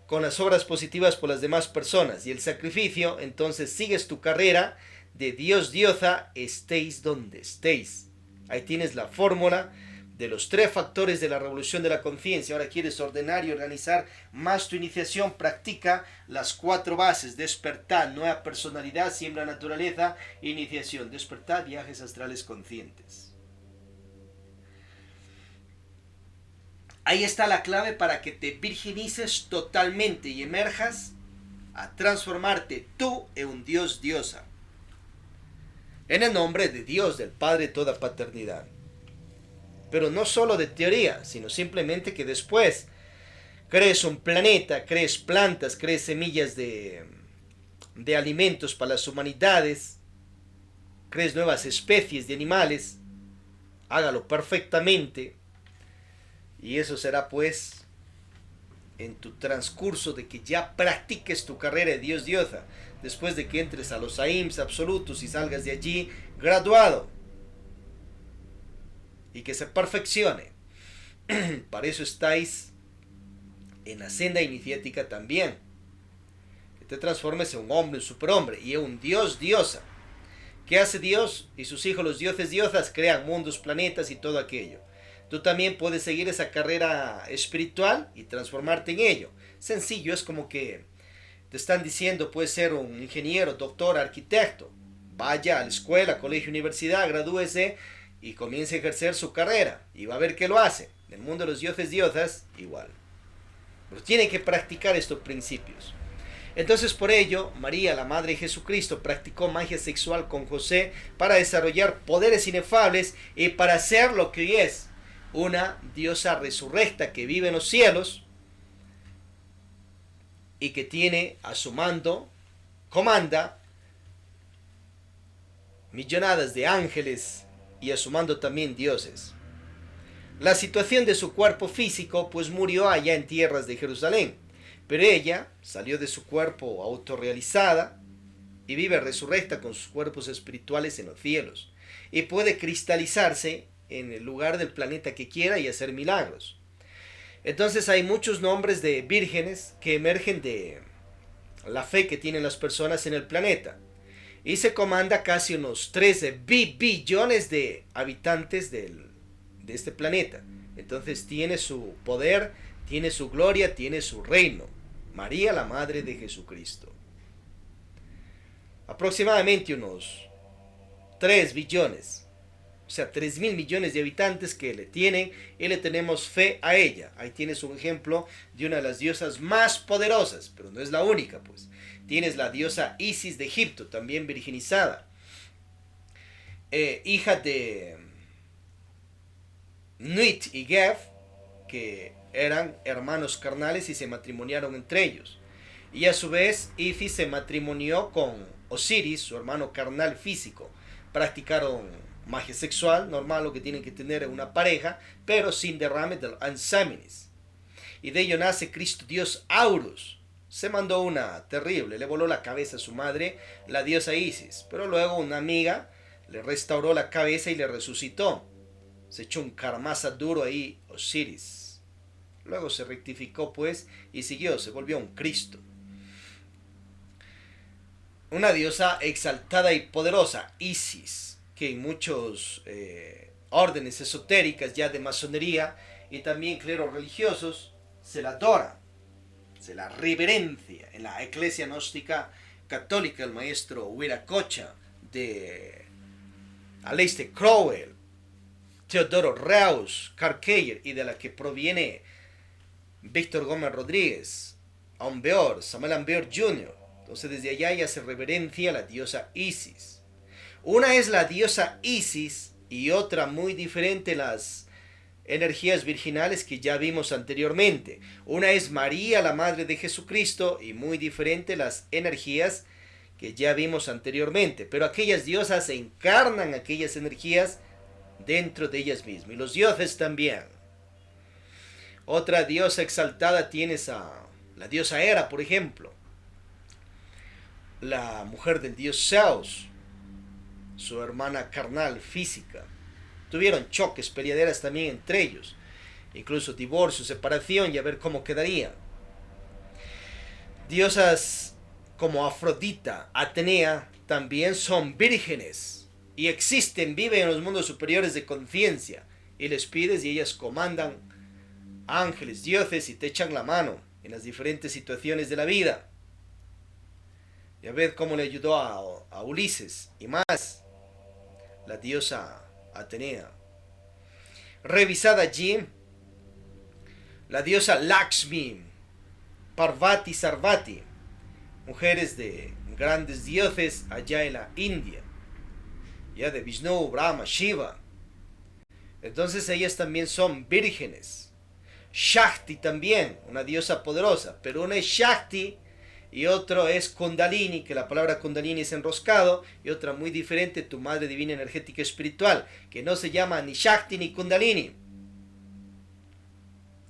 con las obras positivas por las demás personas y el sacrificio, entonces sigues tu carrera de Dios, diosa, estéis donde estéis. Ahí tienes la fórmula de los 3 factores de la revolución de la conciencia. Ahora quieres ordenar y organizar más tu iniciación, practica las 4 bases: despertar, nueva personalidad, siembra naturaleza, iniciación, despertar, viajes astrales conscientes. Ahí está la clave para que te virginices totalmente y emerjas a transformarte tú en un Dios, diosa. En el nombre de Dios, del Padre, toda paternidad. Pero no solo de teoría, sino simplemente que después crees un planeta, crees plantas, crees semillas de alimentos para las humanidades, crees nuevas especies de animales, hágalo perfectamente. Y eso será pues en tu transcurso de que ya practiques tu carrera de Dios diosa, después de que entres a los AIMS absolutos y salgas de allí graduado y que se perfeccione. Para eso estáis en la senda iniciática también, que te transformes en un hombre, un superhombre y en un Dios diosa. ¿Qué hace Dios y sus hijos los dioses diosas? Crean mundos, planetas y todo aquello. Tú también puedes seguir esa carrera espiritual y transformarte en ello. Sencillo, es como que te están diciendo, puedes ser un ingeniero, doctor, arquitecto. Vaya a la escuela, colegio, universidad, gradúese y comience a ejercer su carrera. Y va a ver que lo hace. En el mundo de los dioses diosas, igual. Pero tiene que practicar estos principios. Entonces por ello, María, la Madre de Jesucristo, practicó magia sexual con José para desarrollar poderes inefables y para ser lo que hoy es una diosa resurrecta que vive en los cielos y que tiene a su mando, comanda millonadas de ángeles y a su mando también dioses. La situación de su cuerpo físico pues murió allá en tierras de Jerusalén, pero ella salió de su cuerpo autorrealizada y vive resurrecta con sus cuerpos espirituales en los cielos y puede cristalizarse en el lugar del planeta que quiera y hacer milagros. Entonces hay muchos nombres de vírgenes que emergen de la fe que tienen las personas en el planeta. Y se comanda casi unos 13 billones de habitantes de este planeta. Entonces tiene su poder, tiene su gloria, tiene su reino. María, la Madre de Jesucristo. Aproximadamente unos 3 billones. O sea, 3.000 millones de habitantes que le tienen y le tenemos fe a ella. Ahí tienes un ejemplo de una de las diosas más poderosas, pero no es la única, pues. Tienes la diosa Isis de Egipto, también virginizada. Hija de Nuit y Geb, que eran hermanos carnales y se matrimoniaron entre ellos. Y a su vez, Isis se matrimonió con Osiris, su hermano carnal físico. Practicaron magia sexual, normal, lo que tienen que tener es una pareja, pero sin derrame del ansámenes. Y de ello nace Cristo Dios Aurus. Se mandó una terrible, le voló la cabeza a su madre, la diosa Isis, pero luego una amiga le restauró la cabeza y le resucitó. Se echó un carmaza duro ahí, Osiris. Luego se rectificó pues y siguió, se volvió un Cristo. Una diosa exaltada y poderosa, Isis, que en muchos órdenes esotéricas ya de masonería y también cleros religiosos se la adora, se la reverencia. En la Iglesia Gnóstica Católica, el maestro Viracocha, de Aleister Crowell, Teodoro Reus, Karl Keyer, y de la que proviene Víctor Gómez Rodríguez, Ambeor, Samuel Ambeor Jr. Entonces desde allá ya se reverencia a la diosa Isis. Una es la diosa Isis y otra muy diferente, las energías virginales que ya vimos anteriormente. Una es María, la Madre de Jesucristo, y muy diferente las energías que ya vimos anteriormente, pero aquellas diosas encarnan aquellas energías dentro de ellas mismas, y los dioses también. Otra diosa exaltada tienes a la diosa Hera, por ejemplo, la mujer del dios Zeus, su hermana carnal física. Tuvieron choques, peleaderas también entre ellos, incluso divorcio, separación, y a ver cómo quedaría. Diosas como Afrodita, Atenea, también son vírgenes y existen, viven en los mundos superiores de conciencia, y les pides y ellas comandan ángeles, dioses, y te echan la mano en las diferentes situaciones de la vida. Ya ved cómo le ayudó a Ulises y más, la diosa Atenea. Revisad allí la diosa Lakshmi, Parvati, Sarvati, mujeres de grandes dioses allá en la India, ya de Vishnu, Brahma, Shiva. Entonces ellas también son vírgenes. Shakti también, una diosa poderosa, pero una es Shakti y otro es Kundalini, que la palabra Kundalini es enroscado, y otra muy diferente, tu madre divina energética espiritual, que no se llama ni Shakti ni Kundalini.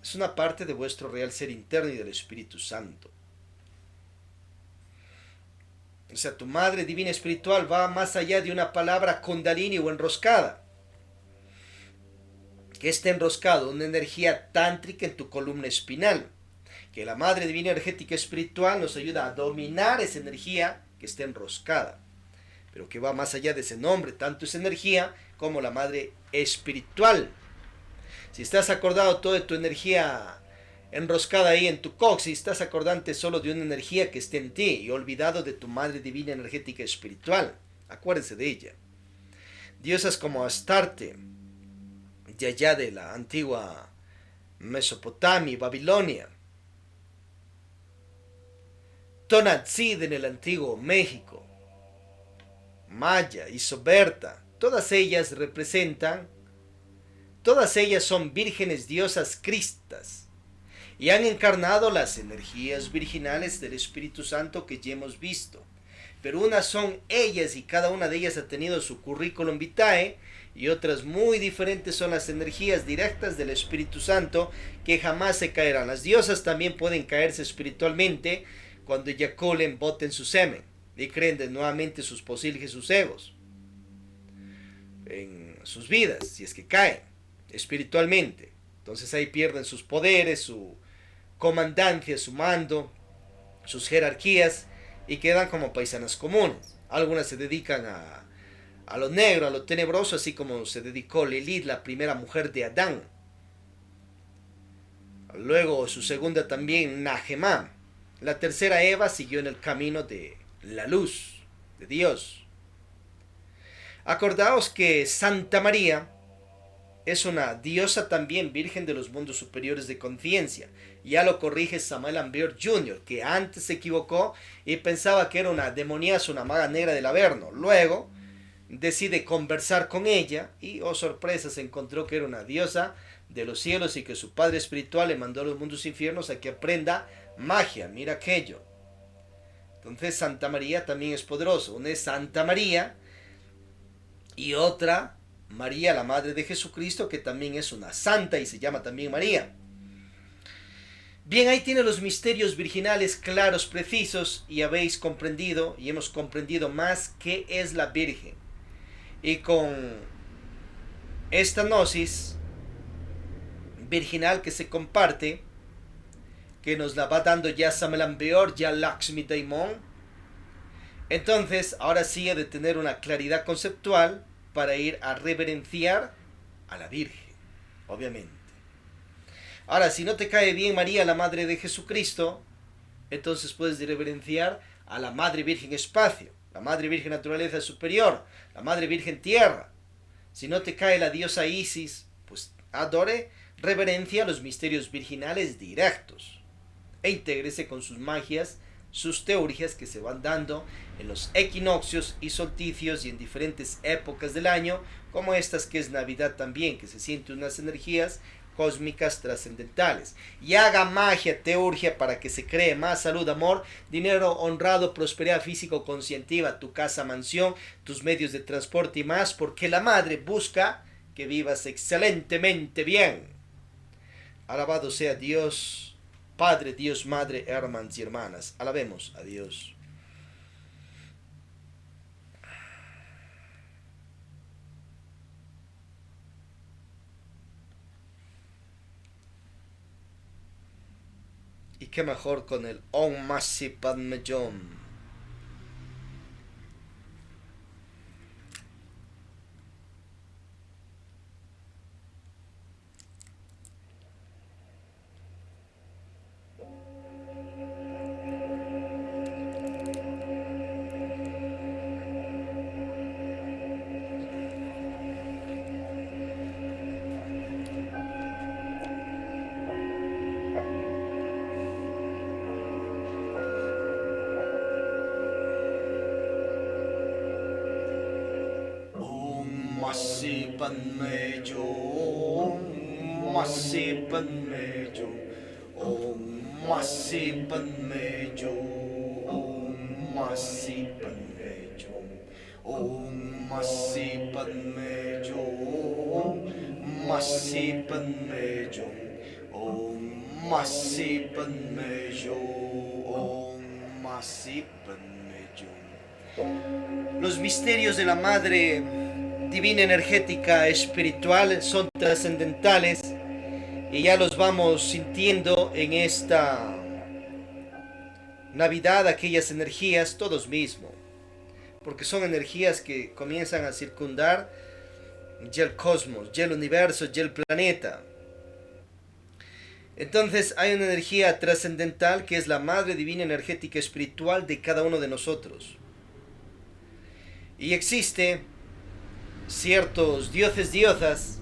Es una parte de vuestro real ser interno y del Espíritu Santo. O sea, tu madre divina espiritual va más allá de una palabra Kundalini o enroscada. Que esté enroscado una energía tántrica en tu columna espinal. Que la madre divina energética espiritual nos ayuda a dominar esa energía que esté enroscada. Pero que va más allá de ese nombre, tanto esa energía como la madre espiritual. Si estás acordado toda tu energía enroscada ahí en tu coxis, estás acordante solo de una energía que esté en ti y olvidado de tu madre divina energética espiritual. Acuérdense de ella. Diosas como Astarte, de allá de la antigua Mesopotamia y Babilonia. Tonantzin en el antiguo México. Maya y Soberta, todas ellas representan, todas ellas son vírgenes diosas cristas y han encarnado las energías virginales del Espíritu Santo que ya hemos visto. Pero unas son ellas y cada una de ellas ha tenido su currículum vitae, y otras muy diferentes son las energías directas del Espíritu Santo que jamás se caerán. Las diosas también pueden caerse espiritualmente cuando eyaculen, boten su semen y creen de nuevamente sus posibles sus egos en sus vidas, si es que caen espiritualmente. Entonces ahí pierden sus poderes, su comandancia, su mando, sus jerarquías, y quedan como paisanas comunes. Algunas se dedican a lo negro, a lo tenebroso, así como se dedicó Lilith, la primera mujer de Adán. Luego su segunda también, Nahemá. La tercera, Eva, siguió en el camino de la luz de Dios. Acordaos que Santa María es una diosa también virgen de los mundos superiores de conciencia. Ya lo corrige Samuel Ambior Jr., que antes se equivocó y pensaba que era una demoniaza, una maga negra del Averno. Luego decide conversar con ella y, oh sorpresa, se encontró que era una diosa de los cielos y que su padre espiritual le mandó a los mundos infiernos a que aprenda magia. Mira aquello. Entonces Santa María también es poderosa. Una es Santa María y otra María, la madre de Jesucristo, que también es una santa y se llama también María. Bien, ahí tiene los misterios virginales claros, precisos, y habéis comprendido y hemos comprendido más qué es la Virgen. Y con esta gnosis virginal que se comparte, que nos la va dando ya Samelan Beor, ya Lakshmi Daimon, entonces ahora sí ha de tener una claridad conceptual para ir a reverenciar a la Virgen, obviamente. Ahora, si no te cae bien María, la Madre de Jesucristo, entonces puedes reverenciar a la Madre Virgen Espacio, la Madre Virgen Naturaleza Superior, la Madre Virgen Tierra. Si no te cae la diosa Isis, pues adore, reverencia a los misterios virginales directos e intégrese con sus magias, sus teorías que se van dando en los equinoccios y solsticios y en diferentes épocas del año, como estas que es Navidad también, que se sienten unas energías cósmicas trascendentales. Y haga magia, teurgia para que se cree más salud, amor, dinero, honrado, prosperidad físico-conscientiva, tu casa, mansión, tus medios de transporte y más, porque la madre busca que vivas excelentemente bien. Alabado sea Dios, Padre, Dios, Madre, hermanos y hermanas. Alabemos a Dios. Y qué mejor con el Om Masi Padme Hum. Masi Padme Hum, Masi Padme Hum, Om Masi Padme Hum, Om Masi Padme Hum, Om Masi Padme Hum, Masi Padme Hum, Om Masi Padme Hum, Om Masi Padme Hum. Los misterios de la Madre Divina Energética Espiritual son trascendentales y ya los vamos sintiendo en esta Navidad, aquellas energías, todos mismos, porque son energías que comienzan a circundar ya el cosmos, ya el universo, ya el planeta. Entonces hay una energía trascendental que es la Madre Divina Energética Espiritual de cada uno de nosotros. Y existe ciertos dioses, diosas,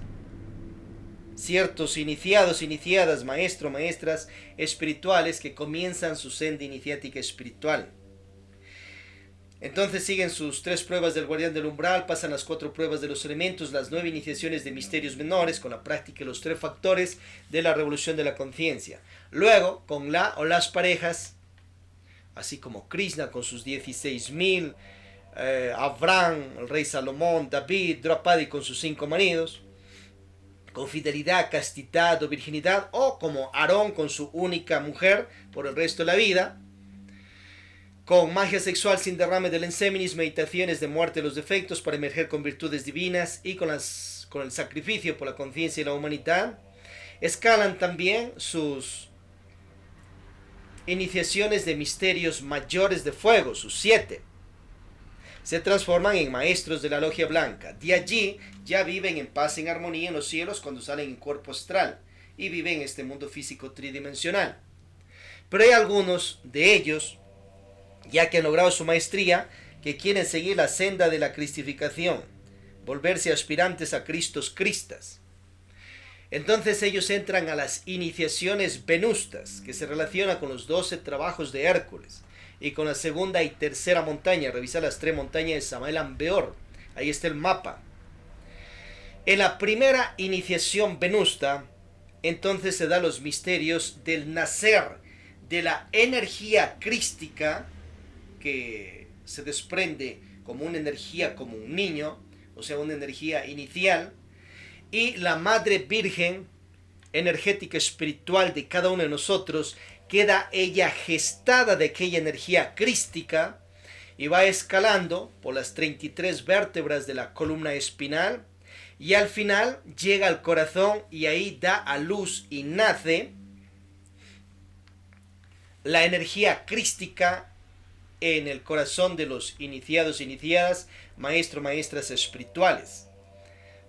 ciertos iniciados, iniciadas, maestros, maestras espirituales que comienzan su senda iniciática espiritual. Entonces siguen sus 3 pruebas del guardián del umbral, pasan las 4 pruebas de los elementos, las 9 iniciaciones de misterios menores, con la práctica de los 3 factores de la revolución de la conciencia. Luego, con la o las parejas, así como Krishna con sus 16.000, Abraham, el rey Salomón, David, Draupadi con sus 5 maridos, con fidelidad, castidad o virginidad, o como Aarón con su única mujer por el resto de la vida, con magia sexual sin derrame del enseminis, meditaciones de muerte de los defectos para emerger con virtudes divinas y con el sacrificio por la conciencia y la humanidad. Escalan también sus iniciaciones de misterios mayores de fuego, sus 7. Se transforman en maestros de la logia blanca. De allí ya viven en paz, en armonía en los cielos cuando salen en cuerpo astral y viven en este mundo físico tridimensional. Pero hay algunos de ellos, ya que han logrado su maestría, que quieren seguir la senda de la cristificación, volverse aspirantes a Cristos Cristas. Entonces ellos entran a las iniciaciones venustas, que se relaciona con los 12 trabajos de Hércules, y con la segunda y tercera montaña. Revisar las 3 montañas de Samael Ambeor, ahí está el mapa. En la primera iniciación venusta, entonces se da los misterios del nacer, de la energía crística, que se desprende como una energía, como un niño, o sea, una energía inicial, y la Madre Virgen energética espiritual de cada uno de nosotros, queda ella gestada de aquella energía crística y va escalando por las 33 vértebras de la columna espinal y al final llega al corazón y ahí da a luz y nace la energía crística en el corazón de los iniciados, iniciadas, maestros, maestras espirituales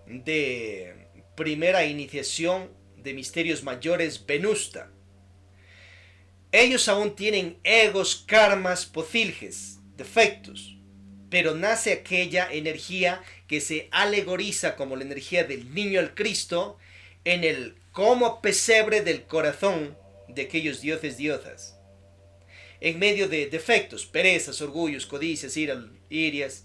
de primera iniciación de misterios mayores venusta. Ellos aún tienen egos, karmas, posilges, defectos, pero nace aquella energía que se alegoriza como la energía del niño al Cristo en el como pesebre del corazón de aquellos dioses, diosas. En medio de defectos, perezas, orgullos, codicias, irias,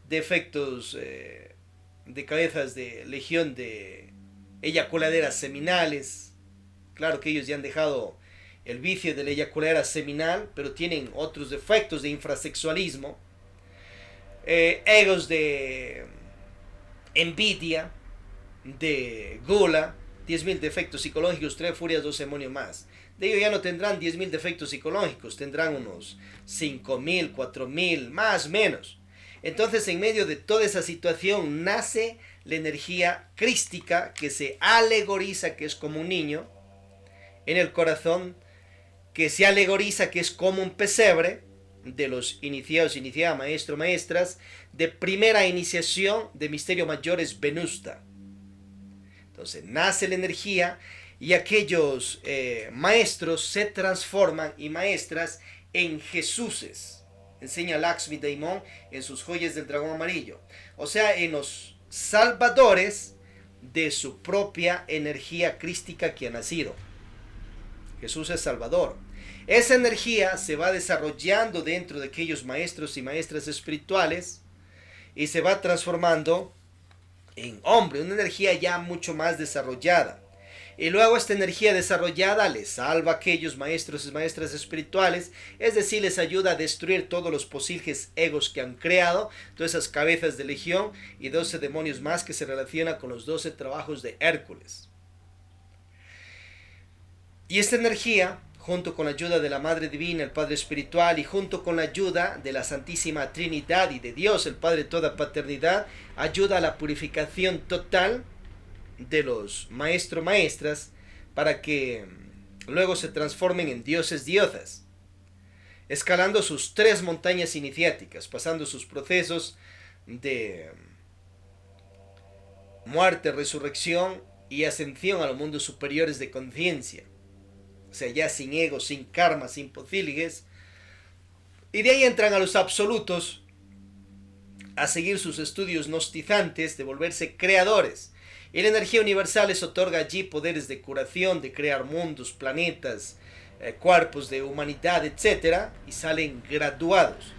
defectos de cabezas de legión de eyaculaderas seminales. Claro que ellos ya han dejado el vicio de la eyaculadera seminal, pero tienen otros defectos de infrasexualismo, egos de envidia, de gula, 10.000 defectos psicológicos, 3 furias, 2 demonios más. De ellos ya no tendrán 10.000 defectos psicológicos, tendrán unos 5.000, 4.000, más o menos. Entonces, en medio de toda esa situación nace la energía crística que se alegoriza, que es como un niño, en el corazón, que se alegoriza, que es como un pesebre, de los iniciados, iniciadas, maestros, maestras, de primera iniciación de misterio mayor es Venusta. Entonces nace la energía y aquellos maestros se transforman y maestras en Jesuses. Enseña Lakshmi Daimon en sus joyas del dragón amarillo. O sea, en los salvadores de su propia energía crística que ha nacido. Jesús es Salvador. Esa energía se va desarrollando dentro de aquellos maestros y maestras espirituales y se va transformando en hombre, una energía ya mucho más desarrollada. Y luego esta energía desarrollada les salva a aquellos maestros y maestras espirituales, es decir, les ayuda a destruir todos los posibles egos que han creado, todas esas cabezas de legión y 12 demonios más que se relacionan con los 12 trabajos de Hércules. Y esta energía, junto con la ayuda de la Madre Divina, el Padre Espiritual, y junto con la ayuda de la Santísima Trinidad y de Dios, el Padre de toda paternidad, ayuda a la purificación total de los maestros maestras para que luego se transformen en dioses diosas, escalando sus 3 montañas iniciáticas, pasando sus procesos de muerte, resurrección y ascensión a los mundos superiores de conciencia. O sea, ya sin ego, sin karma, sin pocíligues. Y de ahí entran a los absolutos a seguir sus estudios gnostizantes de volverse creadores. Y la energía universal les otorga allí poderes de curación, de crear mundos, planetas, cuerpos de humanidad, etc. Y salen graduados.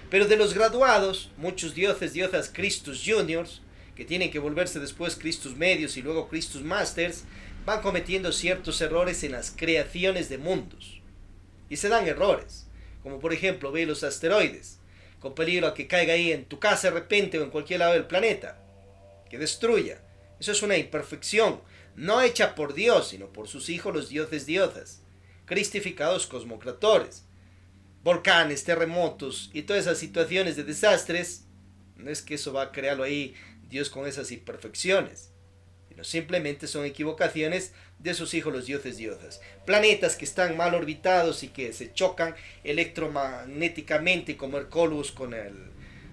Pero de los graduados, muchos dioses, diosas Christus Juniors, que tienen que volverse después Christus Medios y luego Christus Masters, van cometiendo ciertos errores en las creaciones de mundos. Y se dan errores, como por ejemplo, ve los asteroides, con peligro a que caiga ahí en tu casa de repente o en cualquier lado del planeta, que destruya. Eso es una imperfección, no hecha por Dios, sino por sus hijos los dioses diosas, cristificados cosmocratores. Volcanes, terremotos y todas esas situaciones de desastres, no es que eso va a crearlo ahí Dios con esas imperfecciones. Simplemente son equivocaciones de sus hijos los dioses diosas. Planetas que están mal orbitados y que se chocan electromagnéticamente como Hercules con el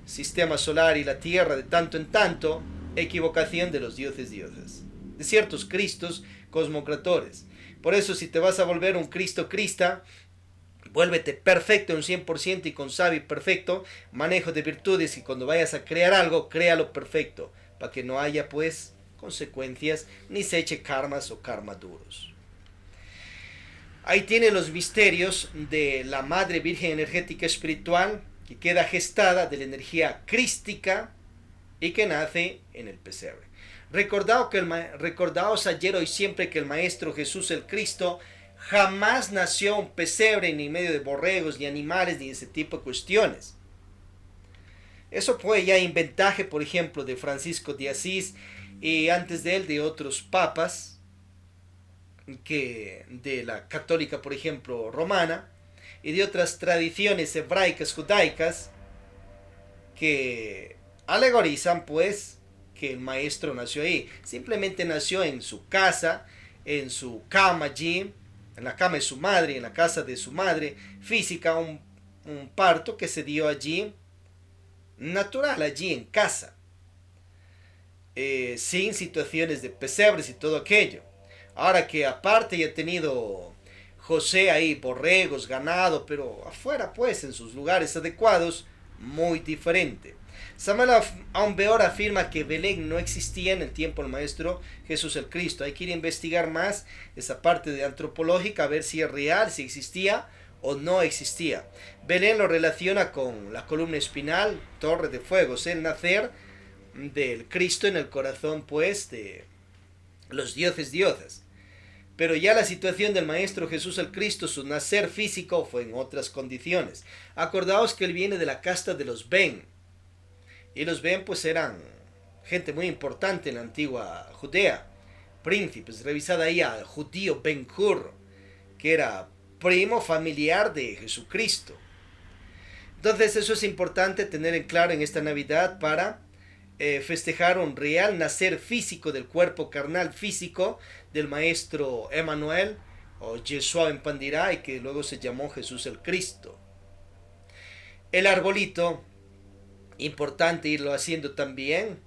sistema solar y la Tierra de tanto en tanto, equivocación de los dioses diosas, de ciertos cristos cosmocratores. Por eso si te vas a volver un Cristo Crista, vuélvete perfecto un 100% y con sabio perfecto, manejo de virtudes, y cuando vayas a crear algo, créalo perfecto, para que no haya pues consecuencias, ni se eche karmas o karma duros. Ahí tiene los misterios de la Madre Virgen Energética Espiritual, que queda gestada de la energía crística y que nace en el pesebre. Recordaos ayer, hoy, siempre que el Maestro Jesús el Cristo jamás nació un pesebre, ni en medio de borregos, ni animales, ni ese tipo de cuestiones. Eso fue ya inventaje, por ejemplo, de Francisco de Asís, y antes de él de otros papas, que de la católica, por ejemplo, romana, y de otras tradiciones hebraicas, judaicas, que alegorizan pues que el maestro nació ahí. Simplemente nació en su casa, en su cama allí, en la cama de su madre, en la casa de su madre física, un parto que se dio allí, natural, allí en casa. Sin situaciones de pesebres y todo aquello. Ahora que aparte ya ha tenido José ahí borregos, ganado, pero afuera pues en sus lugares adecuados, muy diferente. Samuel Aumbeor afirma que Belén no existía en el tiempo del Maestro Jesús el Cristo. Hay que ir a investigar más esa parte de antropológica, a ver si es real, si existía o no existía. Belén lo relaciona con la columna espinal, torre de fuego, el nacer del Cristo en el corazón pues de los dioses. Pero ya la situación del Maestro Jesús el Cristo, su nacer físico, fue en otras condiciones. Acordaos que él viene de la casta de los Ben. Y los Ben pues eran gente muy importante en la antigua Judea. Príncipes. Revisad ahí al judío Ben-Hur, que era primo familiar de Jesucristo. Entonces eso es importante tener en claro en esta Navidad para festejar un real nacer físico del cuerpo carnal físico del Maestro Emmanuel o Yeshua en Pandirá, y que luego se llamó Jesús el Cristo. El arbolito, importante irlo haciendo también,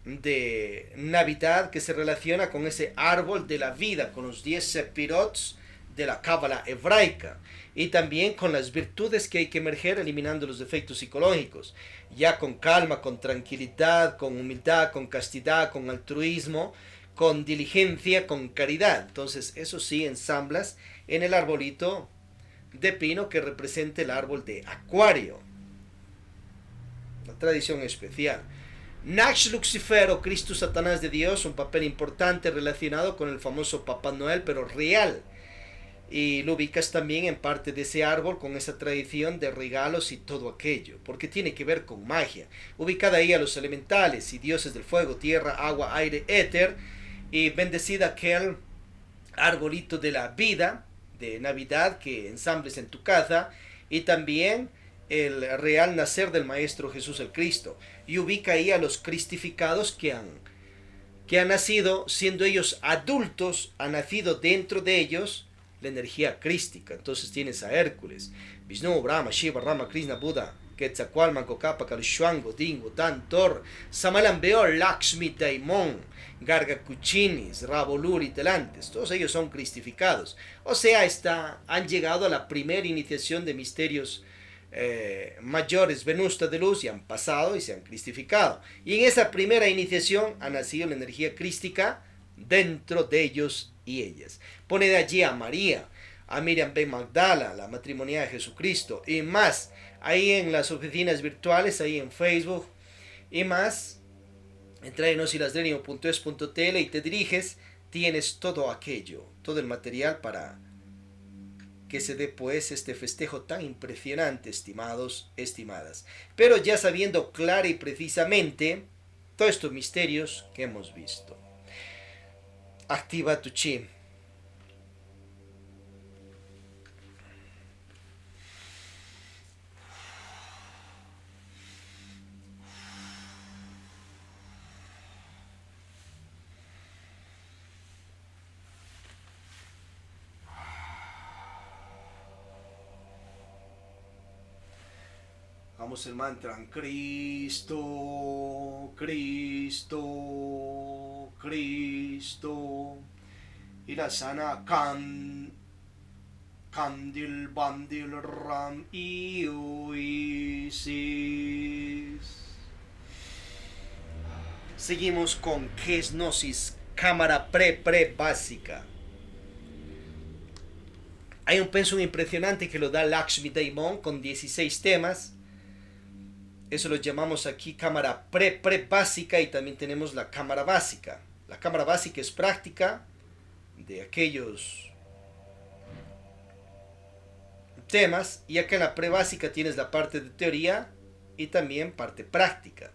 de Navidad, que se relaciona con ese árbol de la vida, con los 10 sepirots de la cábala hebraica, y también con las virtudes que hay que emerger eliminando los defectos psicológicos, ya con calma, con tranquilidad, con humildad, con castidad, con altruismo, con diligencia, con caridad. Entonces eso sí ensamblas en el arbolito de pino que representa el árbol de Acuario, una tradición especial. Nax Lucifer o Cristo Satanás de Dios, un papel importante relacionado con el famoso Papá Noel, pero real. Y lo ubicas también en parte de ese árbol con esa tradición de regalos y todo aquello, porque tiene que ver con magia. Ubicada ahí a los elementales y dioses del fuego, tierra, agua, aire, éter, y bendecida aquel arbolito de la vida de Navidad que ensambles en tu casa, y también el real nacer del Maestro Jesús el Cristo. Y ubica ahí a los cristificados que han nacido, siendo ellos adultos, ha nacido dentro de ellos la energía crística. Entonces tienes a Hércules, Vishnu, Brahma, Shiva, Rama, Krishna, Buda, Quetzalcoatl, Cocapa, Kalishwan, Godín, Wotan, Thor, Samalambeor, Lakshmi, Daimon, Gargacuchinis, Rabolur y Telantes. Todos ellos son cristificados. O sea, han llegado a la primera iniciación de misterios mayores, Venusta de luz, y han pasado y se han cristificado. Y en esa primera iniciación ha nacido la energía crística dentro de ellos y ellas. Pone de allí a María, a Miriam Ben Magdala, la matrimonial de Jesucristo, y más. Ahí en las oficinas virtuales, ahí en Facebook, y más. Entra en osilasdrenio.es.tl y te diriges, tienes todo aquello, todo el material para que se dé pues este festejo tan impresionante, estimados, estimadas. Pero ya sabiendo clara y precisamente todos estos misterios que hemos visto. Activa tu chi. Vamos el mantra. Cristo, Cristo, Cristo. Y la sana Candil, Bandil, Ram, Isis. Seguimos con Gnosis, cámara pre básica. Hay un pensum impresionante que lo da Lakshmi Daimon con 16 temas. Eso lo llamamos aquí cámara pre básica, y también tenemos la cámara básica. La cámara básica es práctica de aquellos temas, y acá en la pre básica tienes la parte de teoría y también parte práctica.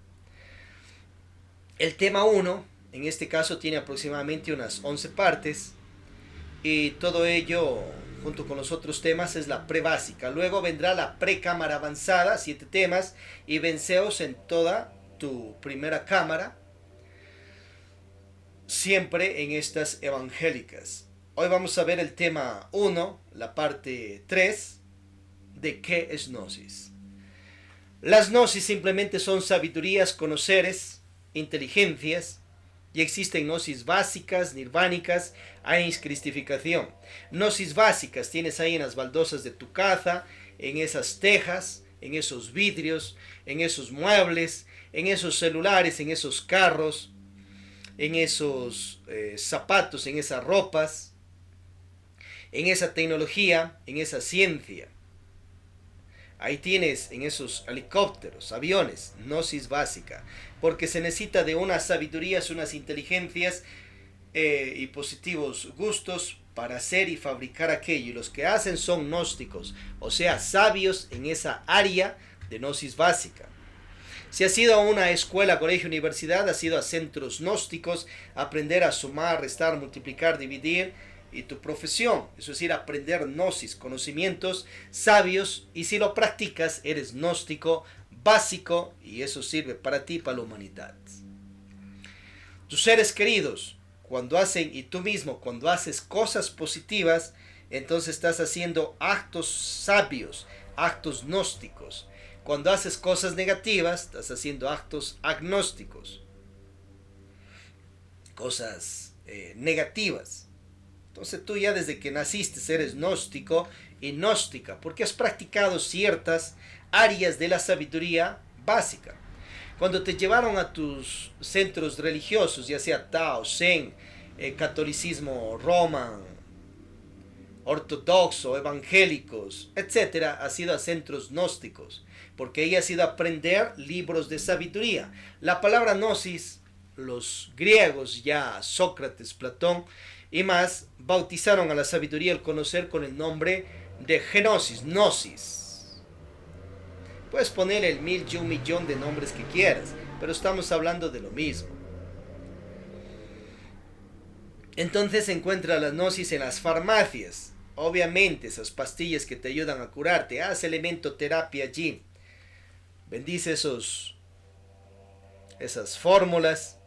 El tema 1, en este caso, tiene aproximadamente unas 11 partes, y todo ello junto con los otros temas es la pre-básica. Luego vendrá la pre-cámara avanzada, 7 temas, y venceos en toda tu primera cámara, siempre en estas evangélicas. Hoy vamos a ver el tema 1, la parte 3, de qué es Gnosis. Las Gnosis simplemente son sabidurías, conoceres, inteligencias, y existen gnosis básicas, nirvánicas, hay cristificación. Gnosis básicas tienes ahí en las baldosas de tu casa, en esas tejas, en esos vidrios, en esos muebles, en esos celulares, en esos carros, en esos zapatos, en esas ropas, en esa tecnología, en esa ciencia. Ahí tienes en esos helicópteros, aviones, gnosis básica, porque se necesita de unas sabidurías, unas inteligencias y positivos gustos para hacer y fabricar aquello. Y los que hacen son gnósticos, o sea, sabios en esa área de gnosis básica. Si has ido a una escuela, colegio, universidad, has ido a centros gnósticos, a aprender a sumar, restar, multiplicar, dividir, y tu profesión, eso es decir, aprender gnosis, conocimientos sabios, y si lo practicas, eres gnóstico básico, y eso sirve para ti, para la humanidad. Tus seres queridos, cuando hacen, y tú mismo, cuando haces cosas positivas, entonces estás haciendo actos sabios, actos gnósticos. Cuando haces cosas negativas, estás haciendo actos agnósticos, cosas negativas. Entonces tú ya desde que naciste eres gnóstico y gnóstica, porque has practicado ciertas áreas de la sabiduría básica. Cuando te llevaron a tus centros religiosos, ya sea Tao, Zen, catolicismo, Roman, ortodoxo, evangélicos, etcétera, has ido a centros gnósticos, porque ahí has ido a aprender libros de sabiduría. La palabra gnosis, los griegos, ya Sócrates, Platón y más, bautizaron a la sabiduría al conocer con el nombre de genosis, gnosis. Puedes poner el mil y un millón de nombres que quieras, pero estamos hablando de lo mismo. Entonces se encuentra la gnosis en las farmacias. Obviamente esas pastillas que te ayudan a curarte. Haz elementoterapia allí. Bendice esas fórmulas.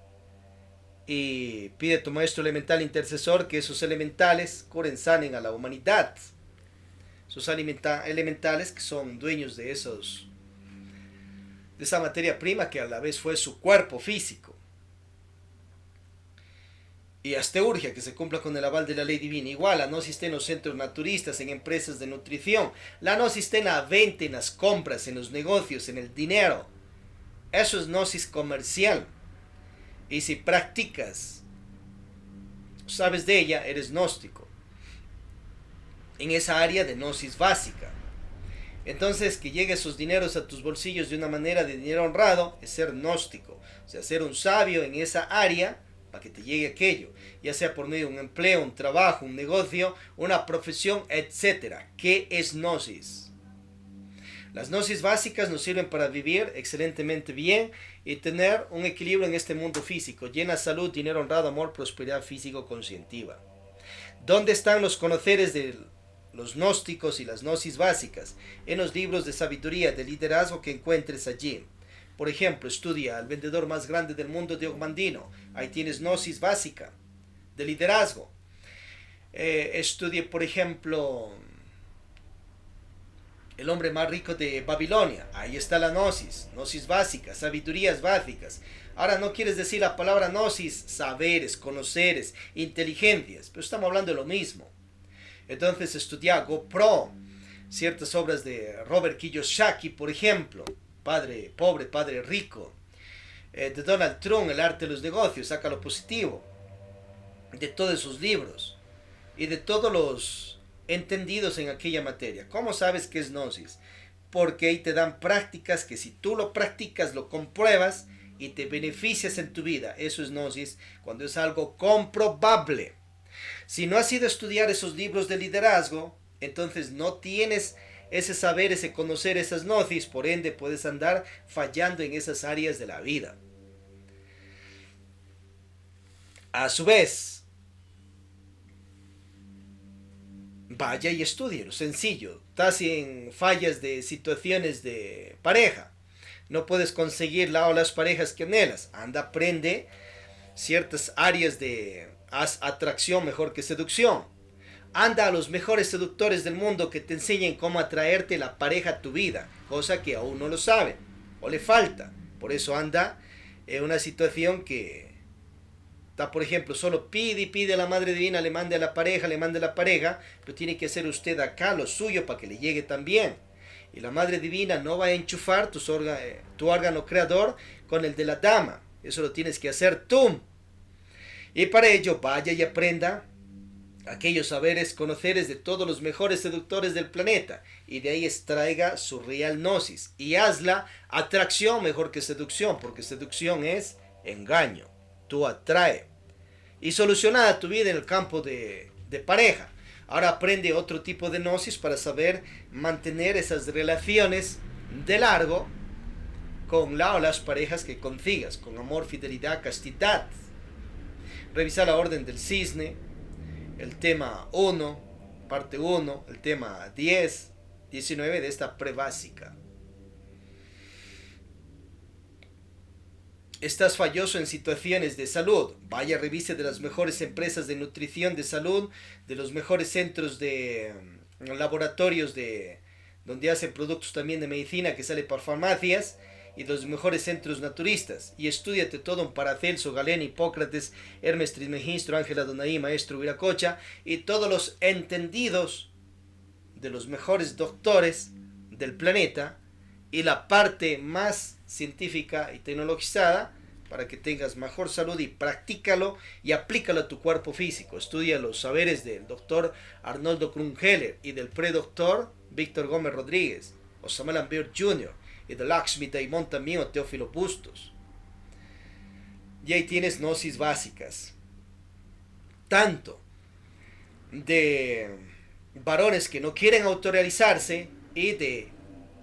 Y pide a tu maestro elemental intercesor que esos elementales curen, sanen a la humanidad. Esos elementales que son dueños de esa materia prima que a la vez fue su cuerpo físico. Y hasta urge que se cumpla con el aval de la ley divina. Igual, la gnosis está en los centros naturistas, en empresas de nutrición. La gnosis está en la venta, en las compras, en los negocios, en el dinero. Eso es gnosis comercial. Y si practicas, sabes de ella, eres gnóstico. En esa área de gnosis básica. Entonces, que llegue esos dineros a tus bolsillos de una manera de dinero honrado, es ser gnóstico. O sea, ser un sabio en esa área para que te llegue aquello, ya sea por medio de un empleo, un trabajo, un negocio, una profesión, etc. ¿Qué es gnosis? Las gnosis básicas nos sirven para vivir excelentemente bien y tener un equilibrio en este mundo físico, llena salud, dinero honrado, amor, prosperidad físico-conscientiva. ¿Dónde están los conoceres de los gnósticos y las gnosis básicas? En los libros de sabiduría, de liderazgo que encuentres allí. Por ejemplo, estudia al vendedor más grande del mundo de Ogmandino. Ahí tienes gnosis básica de liderazgo. Estudie, por ejemplo, el hombre más rico de Babilonia. Ahí está la gnosis básica, sabidurías básicas. Ahora no quieres decir la palabra gnosis, saberes, conoceres, inteligencias, pero estamos hablando de lo mismo. Entonces estudia GoPro, ciertas obras de Robert Kiyosaki, por ejemplo. Padre pobre, padre rico. De Donald Trump, el arte de los negocios, saca lo positivo. De todos esos libros. Y de todos los entendidos en aquella materia. ¿Cómo sabes qué es gnosis? Porque ahí te dan prácticas que si tú lo practicas, lo compruebas y te beneficias en tu vida. Eso es gnosis cuando es algo comprobable. Si no has ido a estudiar esos libros de liderazgo, entonces no tienes ese saber, ese conocer, esas gnosis, por ende puedes andar fallando en esas áreas de la vida. A su vez, vaya y estudie, lo sencillo. Estás en fallas de situaciones de pareja, no puedes conseguir la o las parejas que anhelas. Anda, aprende ciertas áreas de atracción mejor que seducción. Anda a los mejores seductores del mundo que te enseñen cómo atraerte la pareja a tu vida, cosa que aún no lo saben o le falta. Por eso anda en una situación que está, por ejemplo, solo pide y pide a la Madre Divina, le mande a la pareja, pero tiene que hacer usted acá lo suyo para que le llegue también. Y la Madre Divina no va a enchufar tu órgano creador con el de la dama. Eso lo tienes que hacer tú. Y para ello vaya y aprenda aquellos saberes, conoceres de todos los mejores seductores del planeta, y de ahí extraiga su real gnosis y hazla atracción mejor que seducción, porque seducción es engaño, tú atrae y solucionada tu vida en el campo de pareja. Ahora aprende otro tipo de gnosis para saber mantener esas relaciones de largo con la o las parejas que consigas, con amor, fidelidad, castidad. Revisa la orden del cisne, el tema 1, parte 1, el tema 10, 19 de esta prebásica. Estás falloso en situaciones de salud. Vaya, revise de las mejores empresas de nutrición de salud, de los mejores centros de laboratorios donde hacen productos también de medicina que sale por farmacias, y de los mejores centros naturistas. Y estúdiate todo en Paracelso, Galeno, Hipócrates, Hermes Trismegistro, Ángela Donaí, Maestro Viracocha, y todos los entendidos de los mejores doctores del planeta, y la parte más científica y tecnologizada para que tengas mejor salud, y practícalo y aplícalo a tu cuerpo físico. Estudia los saberes del doctor Arnoldo Krumheller y del predoctor Víctor Gómez Rodríguez, o Samuel Ambert Jr., y de Lakshmi Daimon también, o Teófilo Bustos. Y ahí tienes gnosis básicas, tanto de varones que no quieren autorrealizarse y de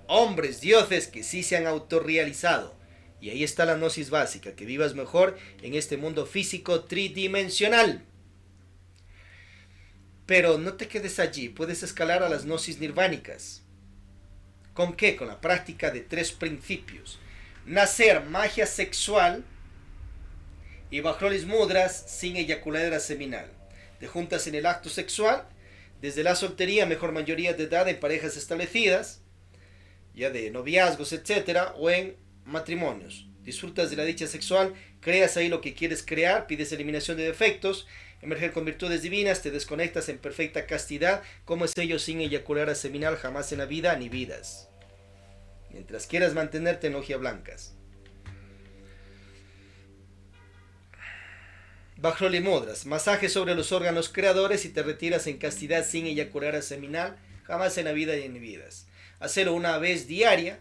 hombres dioses que sí se han autorrealizado. Y ahí está la gnosis básica, que vivas mejor en este mundo físico tridimensional. Pero no te quedes allí, puedes escalar a las gnosis nirvánicas. ¿Con qué? Con la práctica de 3 principios. Nacer, magia sexual, y Bajrolis mudras sin eyaculadera seminal. Te juntas en el acto sexual, desde la soltería, mejor mayoría de edad, en parejas establecidas, ya de noviazgos, etcétera, o en matrimonios. Disfrutas de la dicha sexual, creas ahí lo que quieres crear, pides eliminación de defectos, emerger con virtudes divinas, te desconectas en perfecta castidad. ¿Cómo es ello sin eyacular a seminal? Jamás en la vida ni vidas. Mientras quieras mantenerte en logia blancas. Bajroli mudras, masaje sobre los órganos creadores, y te retiras en castidad sin eyacular a seminal. Jamás en la vida ni en vidas. Hacerlo una vez diaria,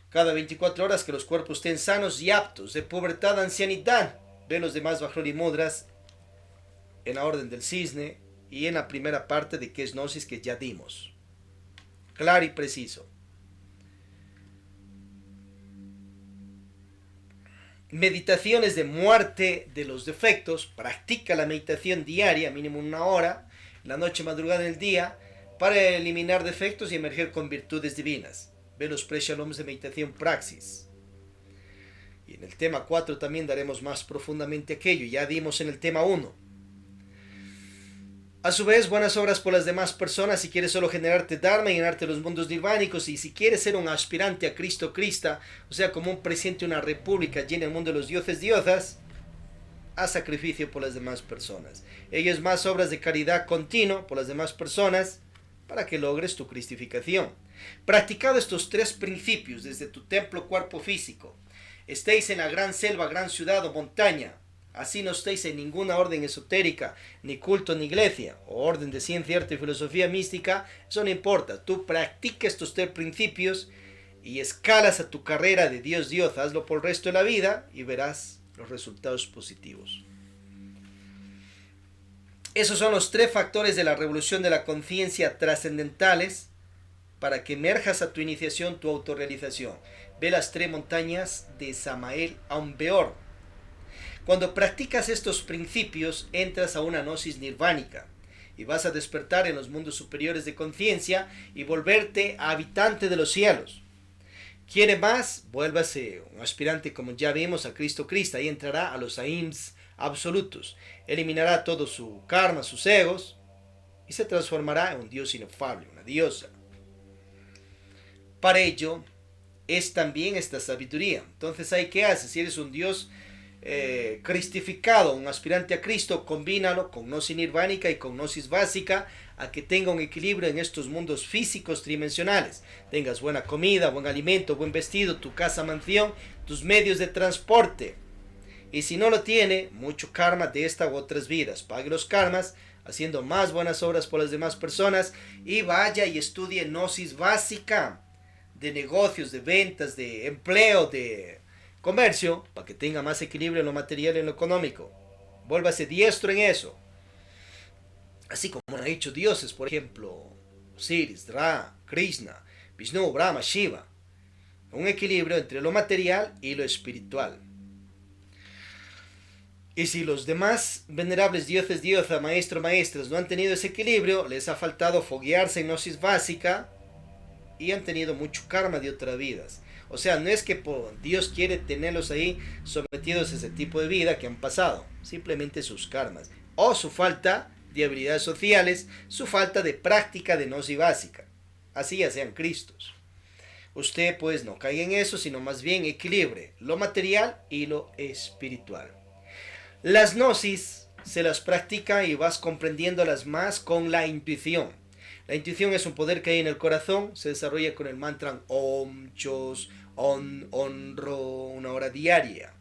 cada 24 horas, que los cuerpos estén sanos y aptos, de pubertad a ancianidad. Ve los demás Bajroli mudras en la orden del cisne y en la primera parte de que es gnosis que ya dimos. Claro y preciso. Meditaciones de muerte de los defectos. Practica la meditación diaria, mínimo 1 hora, la noche, madrugada, en el día, para eliminar defectos y emerger con virtudes divinas. Ve los pre-shaloms de meditación praxis. Y en el tema 4 también daremos más profundamente aquello. Ya dimos en el tema 1. A su vez, buenas obras por las demás personas si quieres solo generarte dharma y llenarte los mundos nirvánicos. Y si quieres ser un aspirante a Cristo Krista, o sea, como un presidente de una república llena el mundo de los dioses diosas, haz sacrificio por las demás personas. Ello es más obras de caridad continua por las demás personas para que logres tu cristificación. Practicado estos 3 principios desde tu templo cuerpo físico, estéis en la gran selva, gran ciudad o montaña, así no estéis en ninguna orden esotérica, ni culto, ni iglesia, o orden de ciencia, arte y filosofía mística, eso no importa. Tú practica estos 3 principios y escalas a tu carrera de Dios, hazlo por el resto de la vida y verás los resultados positivos. Esos son los 3 factores de la revolución de la conciencia trascendentales para que emerjas a tu iniciación, tu autorrealización. Ve las 3 montañas de Samael Aun Weor. Cuando practicas estos principios, entras a una gnosis nirvánica y vas a despertar en los mundos superiores de conciencia y volverte habitante de los cielos. ¿Quiere más? Vuélvase un aspirante, como ya vimos, a Cristo Krista. Ahí entrará a los Aims absolutos. Eliminará todo su karma, sus egos, y se transformará en un dios inefable, una diosa. Para ello es también esta sabiduría. Entonces, ¿ahí qué haces? Si eres un dios cristificado, un aspirante a Cristo, combínalo con gnosis nirvánica y con gnosis básica, a que tenga un equilibrio en estos mundos físicos tridimensionales. Tengas buena comida, buen alimento, buen vestido, tu casa, mansión, tus medios de transporte. Y si no lo tiene, mucho karma de esta u otras vidas. Pague los karmas haciendo más buenas obras por las demás personas, y vaya y estudie gnosis básica de negocios, de ventas, de empleo, de comercio, para que tenga más equilibrio en lo material y en lo económico. Vuélvase diestro en eso. Así como han dicho dioses, por ejemplo, Osiris, Ra, Krishna, Vishnu, Brahma, Shiva. Un equilibrio entre lo material y lo espiritual. Y si los demás venerables dioses, diosas, maestros, maestras no han tenido ese equilibrio, les ha faltado foguearse en gnosis básica y han tenido mucho karma de otras vidas. O sea, no es que Dios quiere tenerlos ahí sometidos a ese tipo de vida que han pasado, simplemente sus karmas. O su falta de habilidades sociales, su falta de práctica de gnosis básica. Así ya sean Cristos. Usted pues no caiga en eso, sino más bien equilibre lo material y lo espiritual. Las gnosis se las practica y vas comprendiéndolas más con la intuición. La intuición es un poder que hay en el corazón, se desarrolla con el mantra Om, Chos, On, Honro, una hora diaria.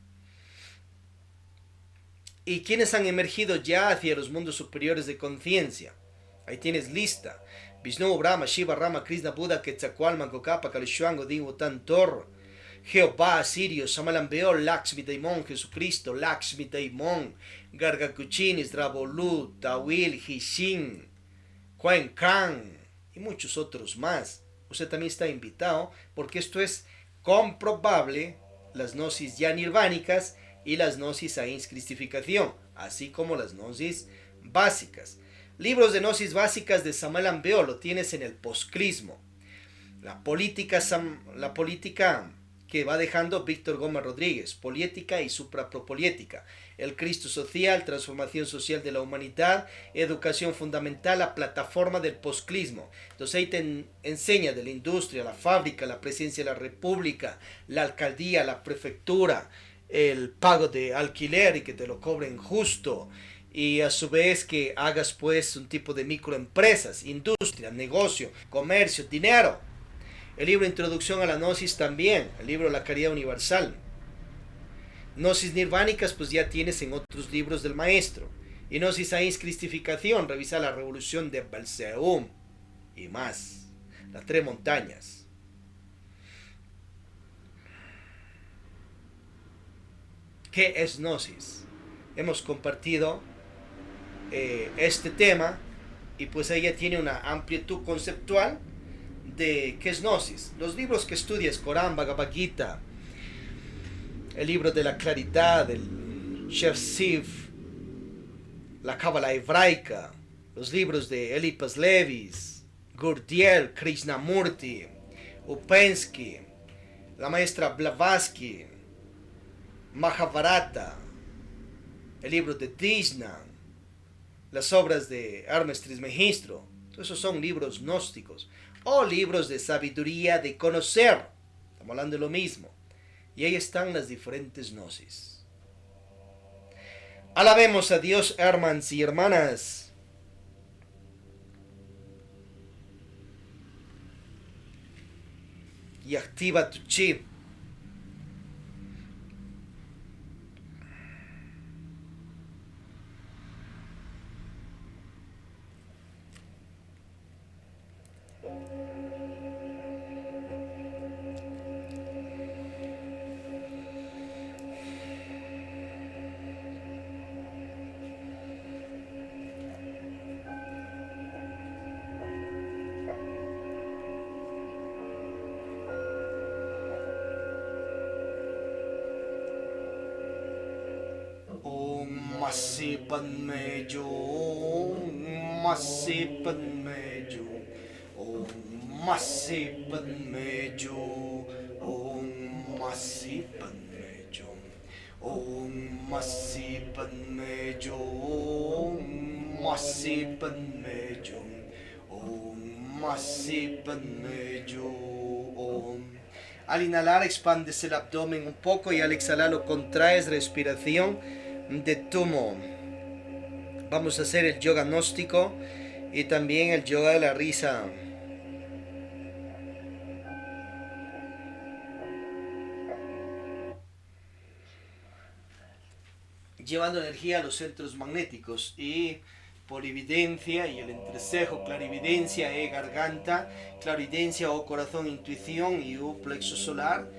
¿Y quienes han emergido ya hacia los mundos superiores de conciencia? Ahí tienes lista. Vishnu, Brahma, Shiva, Rama, Krishna, Buda, Quetzalcoatl, Kokapa, Kalishwango, Dingo, Tantor, Jehová, Sirio, Samalambeol, Lakshmi Daimon, Jesucristo, Lakshmi Daimon, Gargakuchinis, Drabolu, Tawil, Hishin, Quan Khan y muchos otros más. Usted también está invitado porque esto es comprobable, las gnosis ya nirvánicas y las gnosis a inscristificación, así como las gnosis básicas. Libros de gnosis básicas de Samuel Ambeo lo tienes en el Poscrismo. La política que va dejando Víctor Gómez Rodríguez, poliética y suprapropoliética, el Cristo social, transformación social de la humanidad, educación fundamental, la plataforma del posclismo. Entonces ahí te enseña de la industria, la fábrica, la presencia de la república, la alcaldía, la prefectura, el pago de alquiler y que te lo cobren justo, y a su vez que hagas pues un tipo de microempresas, industria, negocio, comercio, dinero. El libro Introducción a la Gnosis también, el libro La Caridad Universal. Gnosis nirvánicas pues ya tienes en otros libros del maestro. Y Gnosis a inscristificación, revisa la revolución de Belzeum y más. Las tres montañas. ¿Qué es Gnosis? Hemos compartido este tema y pues ella tiene una amplitud conceptual de qué es Gnosis. Los libros que estudias, Corán, Bhagavad Gita, el libro de la claridad, el Shev Siv, la Cábala hebraica, los libros de Eliphas Levis, Gurdjieff, Krishnamurti, Upensky, la maestra Blavatsky, Mahabharata, el libro de Dishna, las obras de Hermes Trismegisto. Esos son libros gnósticos o libros de sabiduría de conocer. Estamos hablando de lo mismo. Y ahí están las diferentes gnosis. Alabemos a Dios, hermanos y hermanas. Y activa tu chi. Masi Padme Hum Masi Padme Om Masi Padme Om Masi Padme Om Masi Padme Om Masi Padme Om Masi Padme Om. Al inhalar expandes el abdomen un poco y al exhalar lo contraes, respiración de Tumo. Vamos a hacer el yoga gnóstico y también el yoga de la risa. Llevando energía a los centros magnéticos y polividencia y el entrecejo, clarividencia e garganta, clarividencia o corazón, intuición y u plexo solar,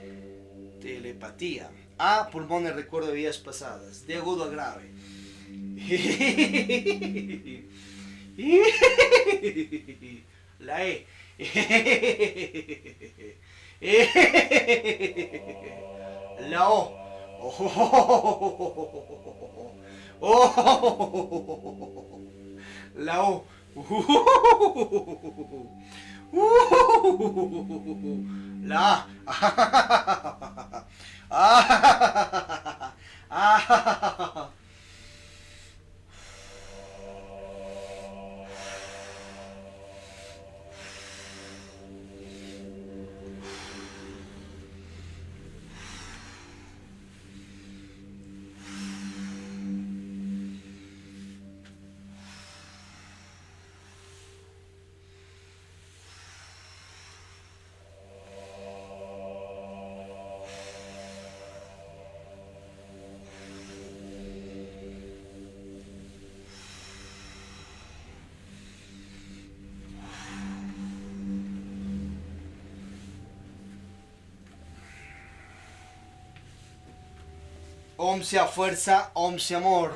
telepatía. A pulmones, recuerdo de vidas pasadas, de agudo a grave. La E. La O. La O. La A. Om sea fuerza, Om sea amor.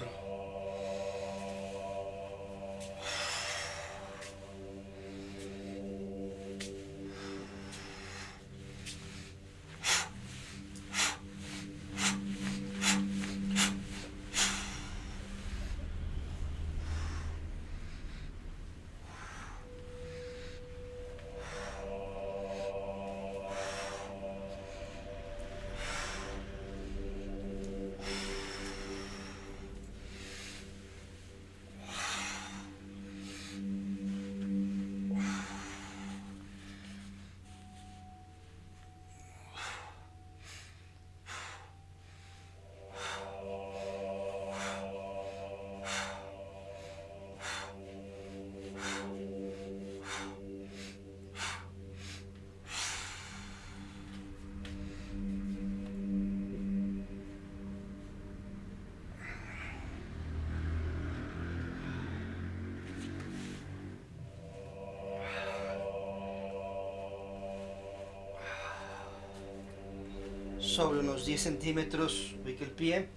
Sobre unos 10 centímetros, ubica el pie,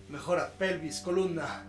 mejora pelvis, columna.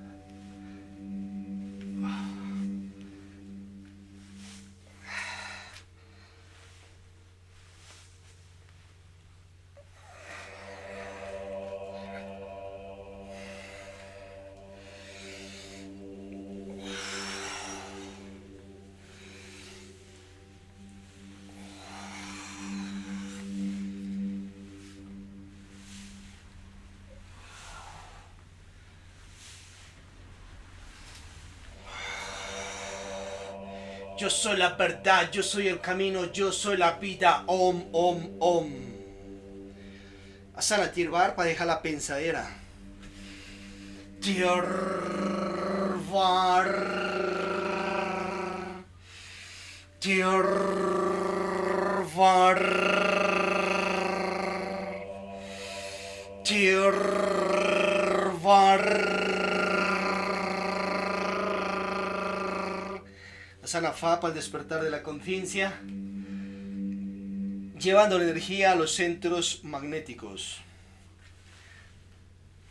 Yo soy la verdad, yo soy el camino, yo soy la vida. Om, om, om. Asana Tirvar para dejar la pensadera. Tirvar. Tirvar. Tirvar. Asana Fa para el despertar de la conciencia, llevando la energía a los centros magnéticos.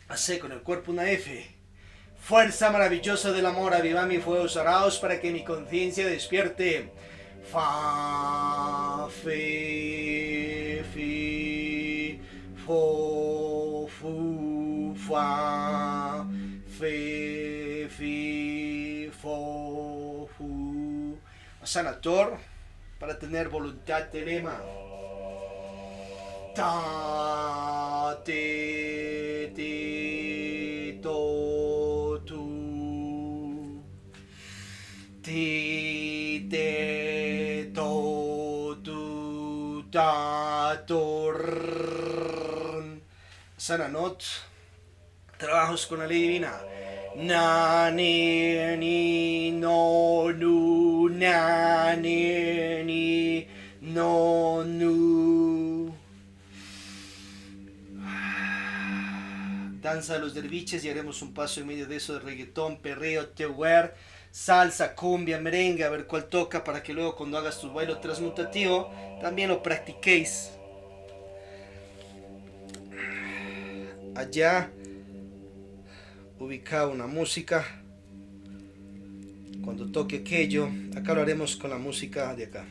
Hace con el cuerpo una F. Fuerza maravillosa del amor, aviva mi fuego saraos para que mi conciencia despierte. Fa, fe, fi, fo, fu, fa, fe, fi, fo, fu. Sanator para tener voluntad de lema. Ta, te, to, tu. Ti, te, to, tu, ta, tor. Sananot. Trabajos con la ley divina. Na, ni, ni, no, nu, na, ni, no, nu. Danza de los derviches y haremos un paso en medio de eso de reggaetón, perreo, tewer, salsa, cumbia, merengue, a ver cuál toca para que luego cuando hagas tu baile transmutativo también lo practiquéis. Allá ubicar una música. Cuando toque aquello, acá lo haremos con la música de acá.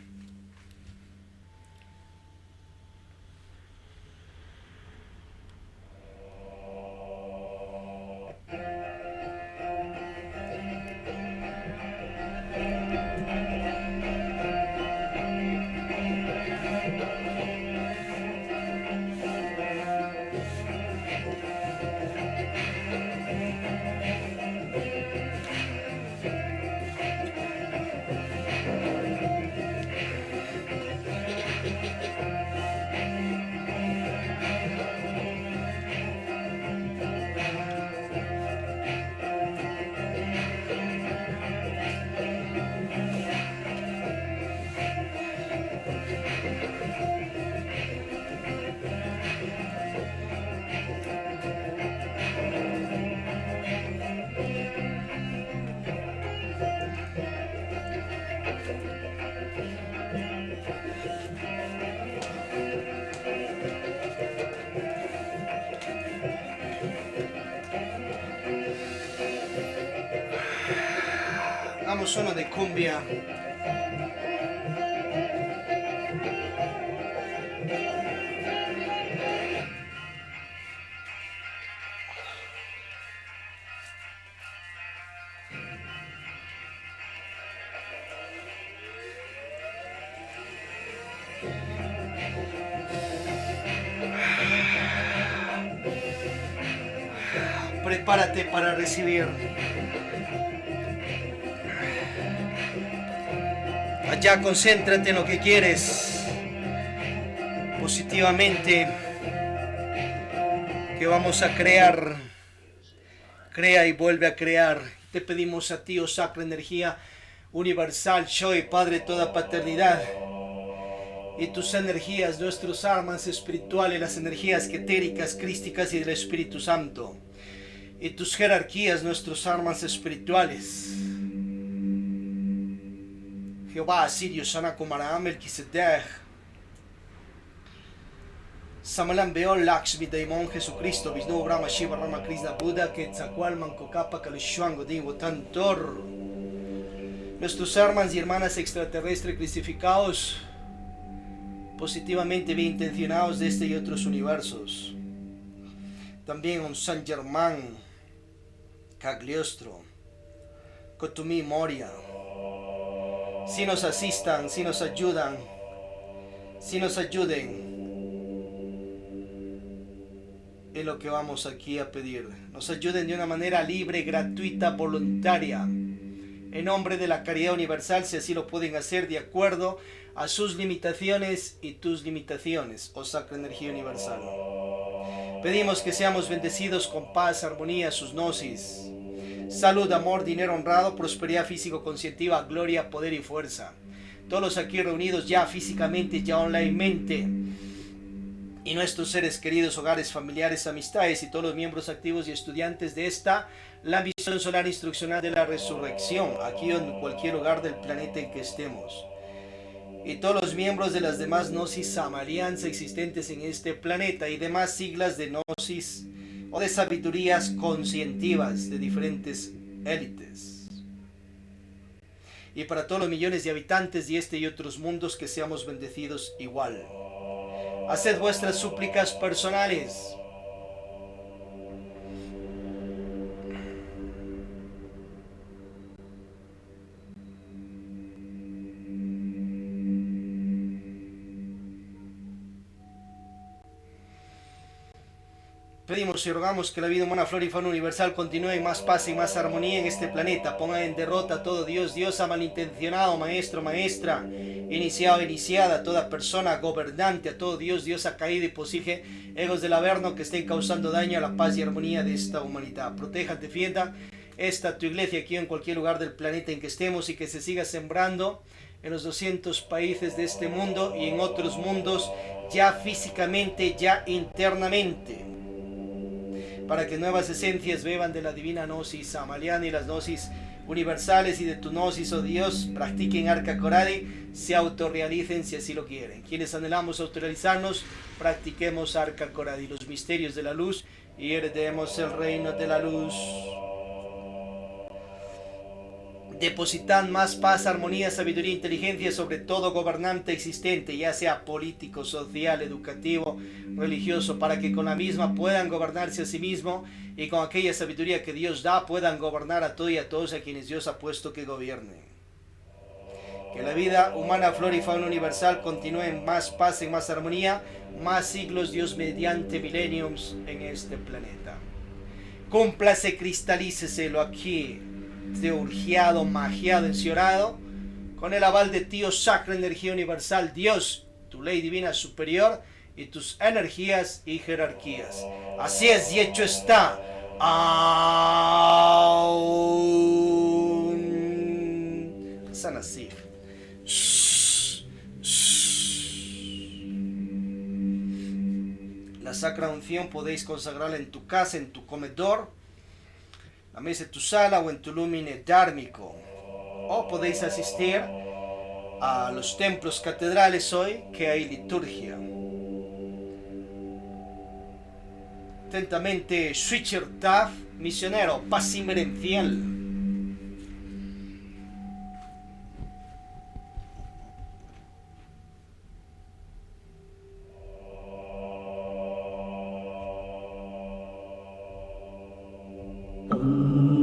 Hagamos uno de cumbia. Prepárate para recibir. Allá concéntrate en lo que quieres. Positivamente. Que vamos a crear. Crea y vuelve a crear. Te pedimos a ti, oh sacra energía universal, Shoy, Padre, toda paternidad. Y tus energías, nuestros armas espirituales, las energías etéricas, crísticas y del Espíritu Santo. Y tus jerarquías, nuestros armas espirituales. Jehová, Asirio, Sanakumaram, Melquisedec, Samalam Beol, Lakshmi, Daimon, Jesucristo, Vishnu, Brahma, Shiva, Rama, Krishna, Buda, Quetzalcoatl, Mancocapa, Kalishwan, Godín, Wotantor. Nuestros hermanos y hermanas extraterrestres cristificados, positivamente bien intencionados de este y otros universos. También un San Germán, Cagliostro, Cotumí, Moria. Si nos asistan, si nos ayudan, si nos ayuden en lo que vamos aquí a pedir. Nos ayuden de una manera libre, gratuita, voluntaria. En nombre de la caridad universal, si así lo pueden hacer de acuerdo a sus limitaciones y tus limitaciones, oh Sacra Energía Universal. Pedimos que seamos bendecidos con paz, armonía, sus gnosis, salud, amor, dinero honrado, prosperidad físico-conscientiva, gloria, poder y fuerza. Todos los aquí reunidos ya físicamente, ya onlinemente, y nuestros seres queridos, hogares, familiares, amistades y todos los miembros activos y estudiantes de esta, la misión solar instruccional de la resurrección, aquí o en cualquier lugar del planeta en que estemos. Y todos los miembros de las demás gnosis alianza existentes en este planeta y demás siglas de gnosis o de sabidurías conscientivas de diferentes élites. Y para todos los millones de habitantes de este y otros mundos, que seamos bendecidos igual. Haced vuestras súplicas personales. Pedimos y rogamos que la vida humana, flora y fauna universal continúe en más paz y más armonía en este planeta. Ponga en derrota a todo Dios, diosa, malintencionado, maestro, maestra, iniciado, iniciada, toda persona gobernante, a todo Dios, diosa caída y posige, egos del Averno que estén causando daño a la paz y armonía de esta humanidad. Proteja, defienda esta tu iglesia aquí en cualquier lugar del planeta en que estemos y que se siga sembrando en los 200 países de este mundo y en otros mundos, ya físicamente, ya internamente, para que nuevas esencias beban de la divina gnosis amaliana y las gnosis universales y de tu gnosis, oh Dios, practiquen Arca Coradi, se autorrealicen si así lo quieren. Quienes anhelamos autorrealizarnos, practiquemos Arca Coradi, los misterios de la luz, y heredemos el reino de la luz. Depositad más paz, armonía, sabiduría, inteligencia sobre todo gobernante existente, ya sea político, social, educativo, religioso, para que con la misma puedan gobernarse a sí mismos y con aquella sabiduría que Dios da puedan gobernar a todo y a todos a quienes Dios ha puesto que gobiernen. Que la vida humana, flora y fauna universal continúe en más paz, en más armonía, más siglos Dios mediante mileniums en este planeta. Cúmplase, cristalícese lo aquí teurgiado, magiado, enciorado, con el aval de Tío Sacra, energía universal, Dios, tu ley divina superior y tus energías y jerarquías. Así es y hecho está. Sana así. La sacra unción podéis consagrarla en tu casa, en tu comedor, la mesa de tu sala o en tu lumine dármico. O podéis asistir a los templos catedrales hoy que hay liturgia. Atentamente, Switcher Taff, misionero, paz inmerencial.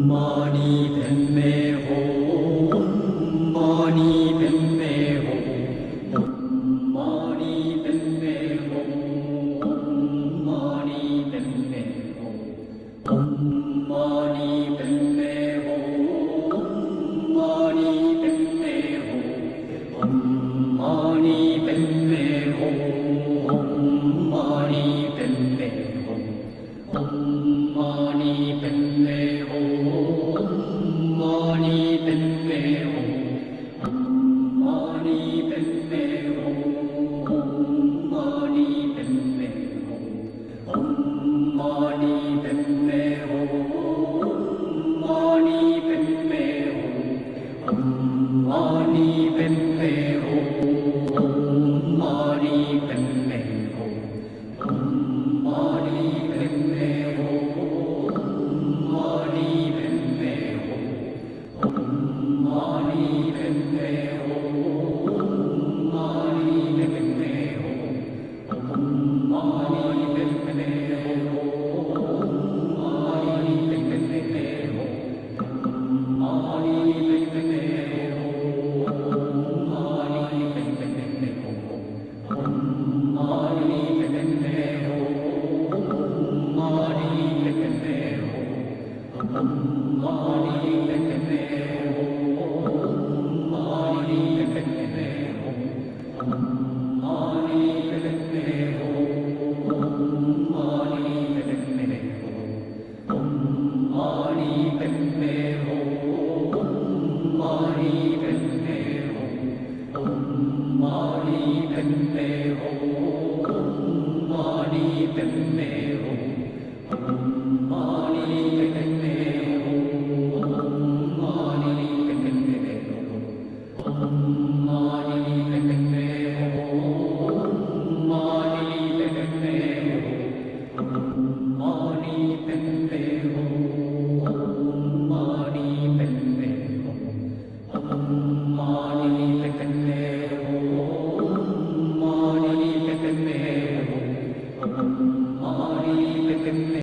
Mani Padme Hum, Mani Padme Hum, Mani Padme Hum, Mani Padme Hum, Mani Padme Hum, Mani Padme Hum, Mani Padme Hum, Mani Padme Hum, Mani Padme Mani Padme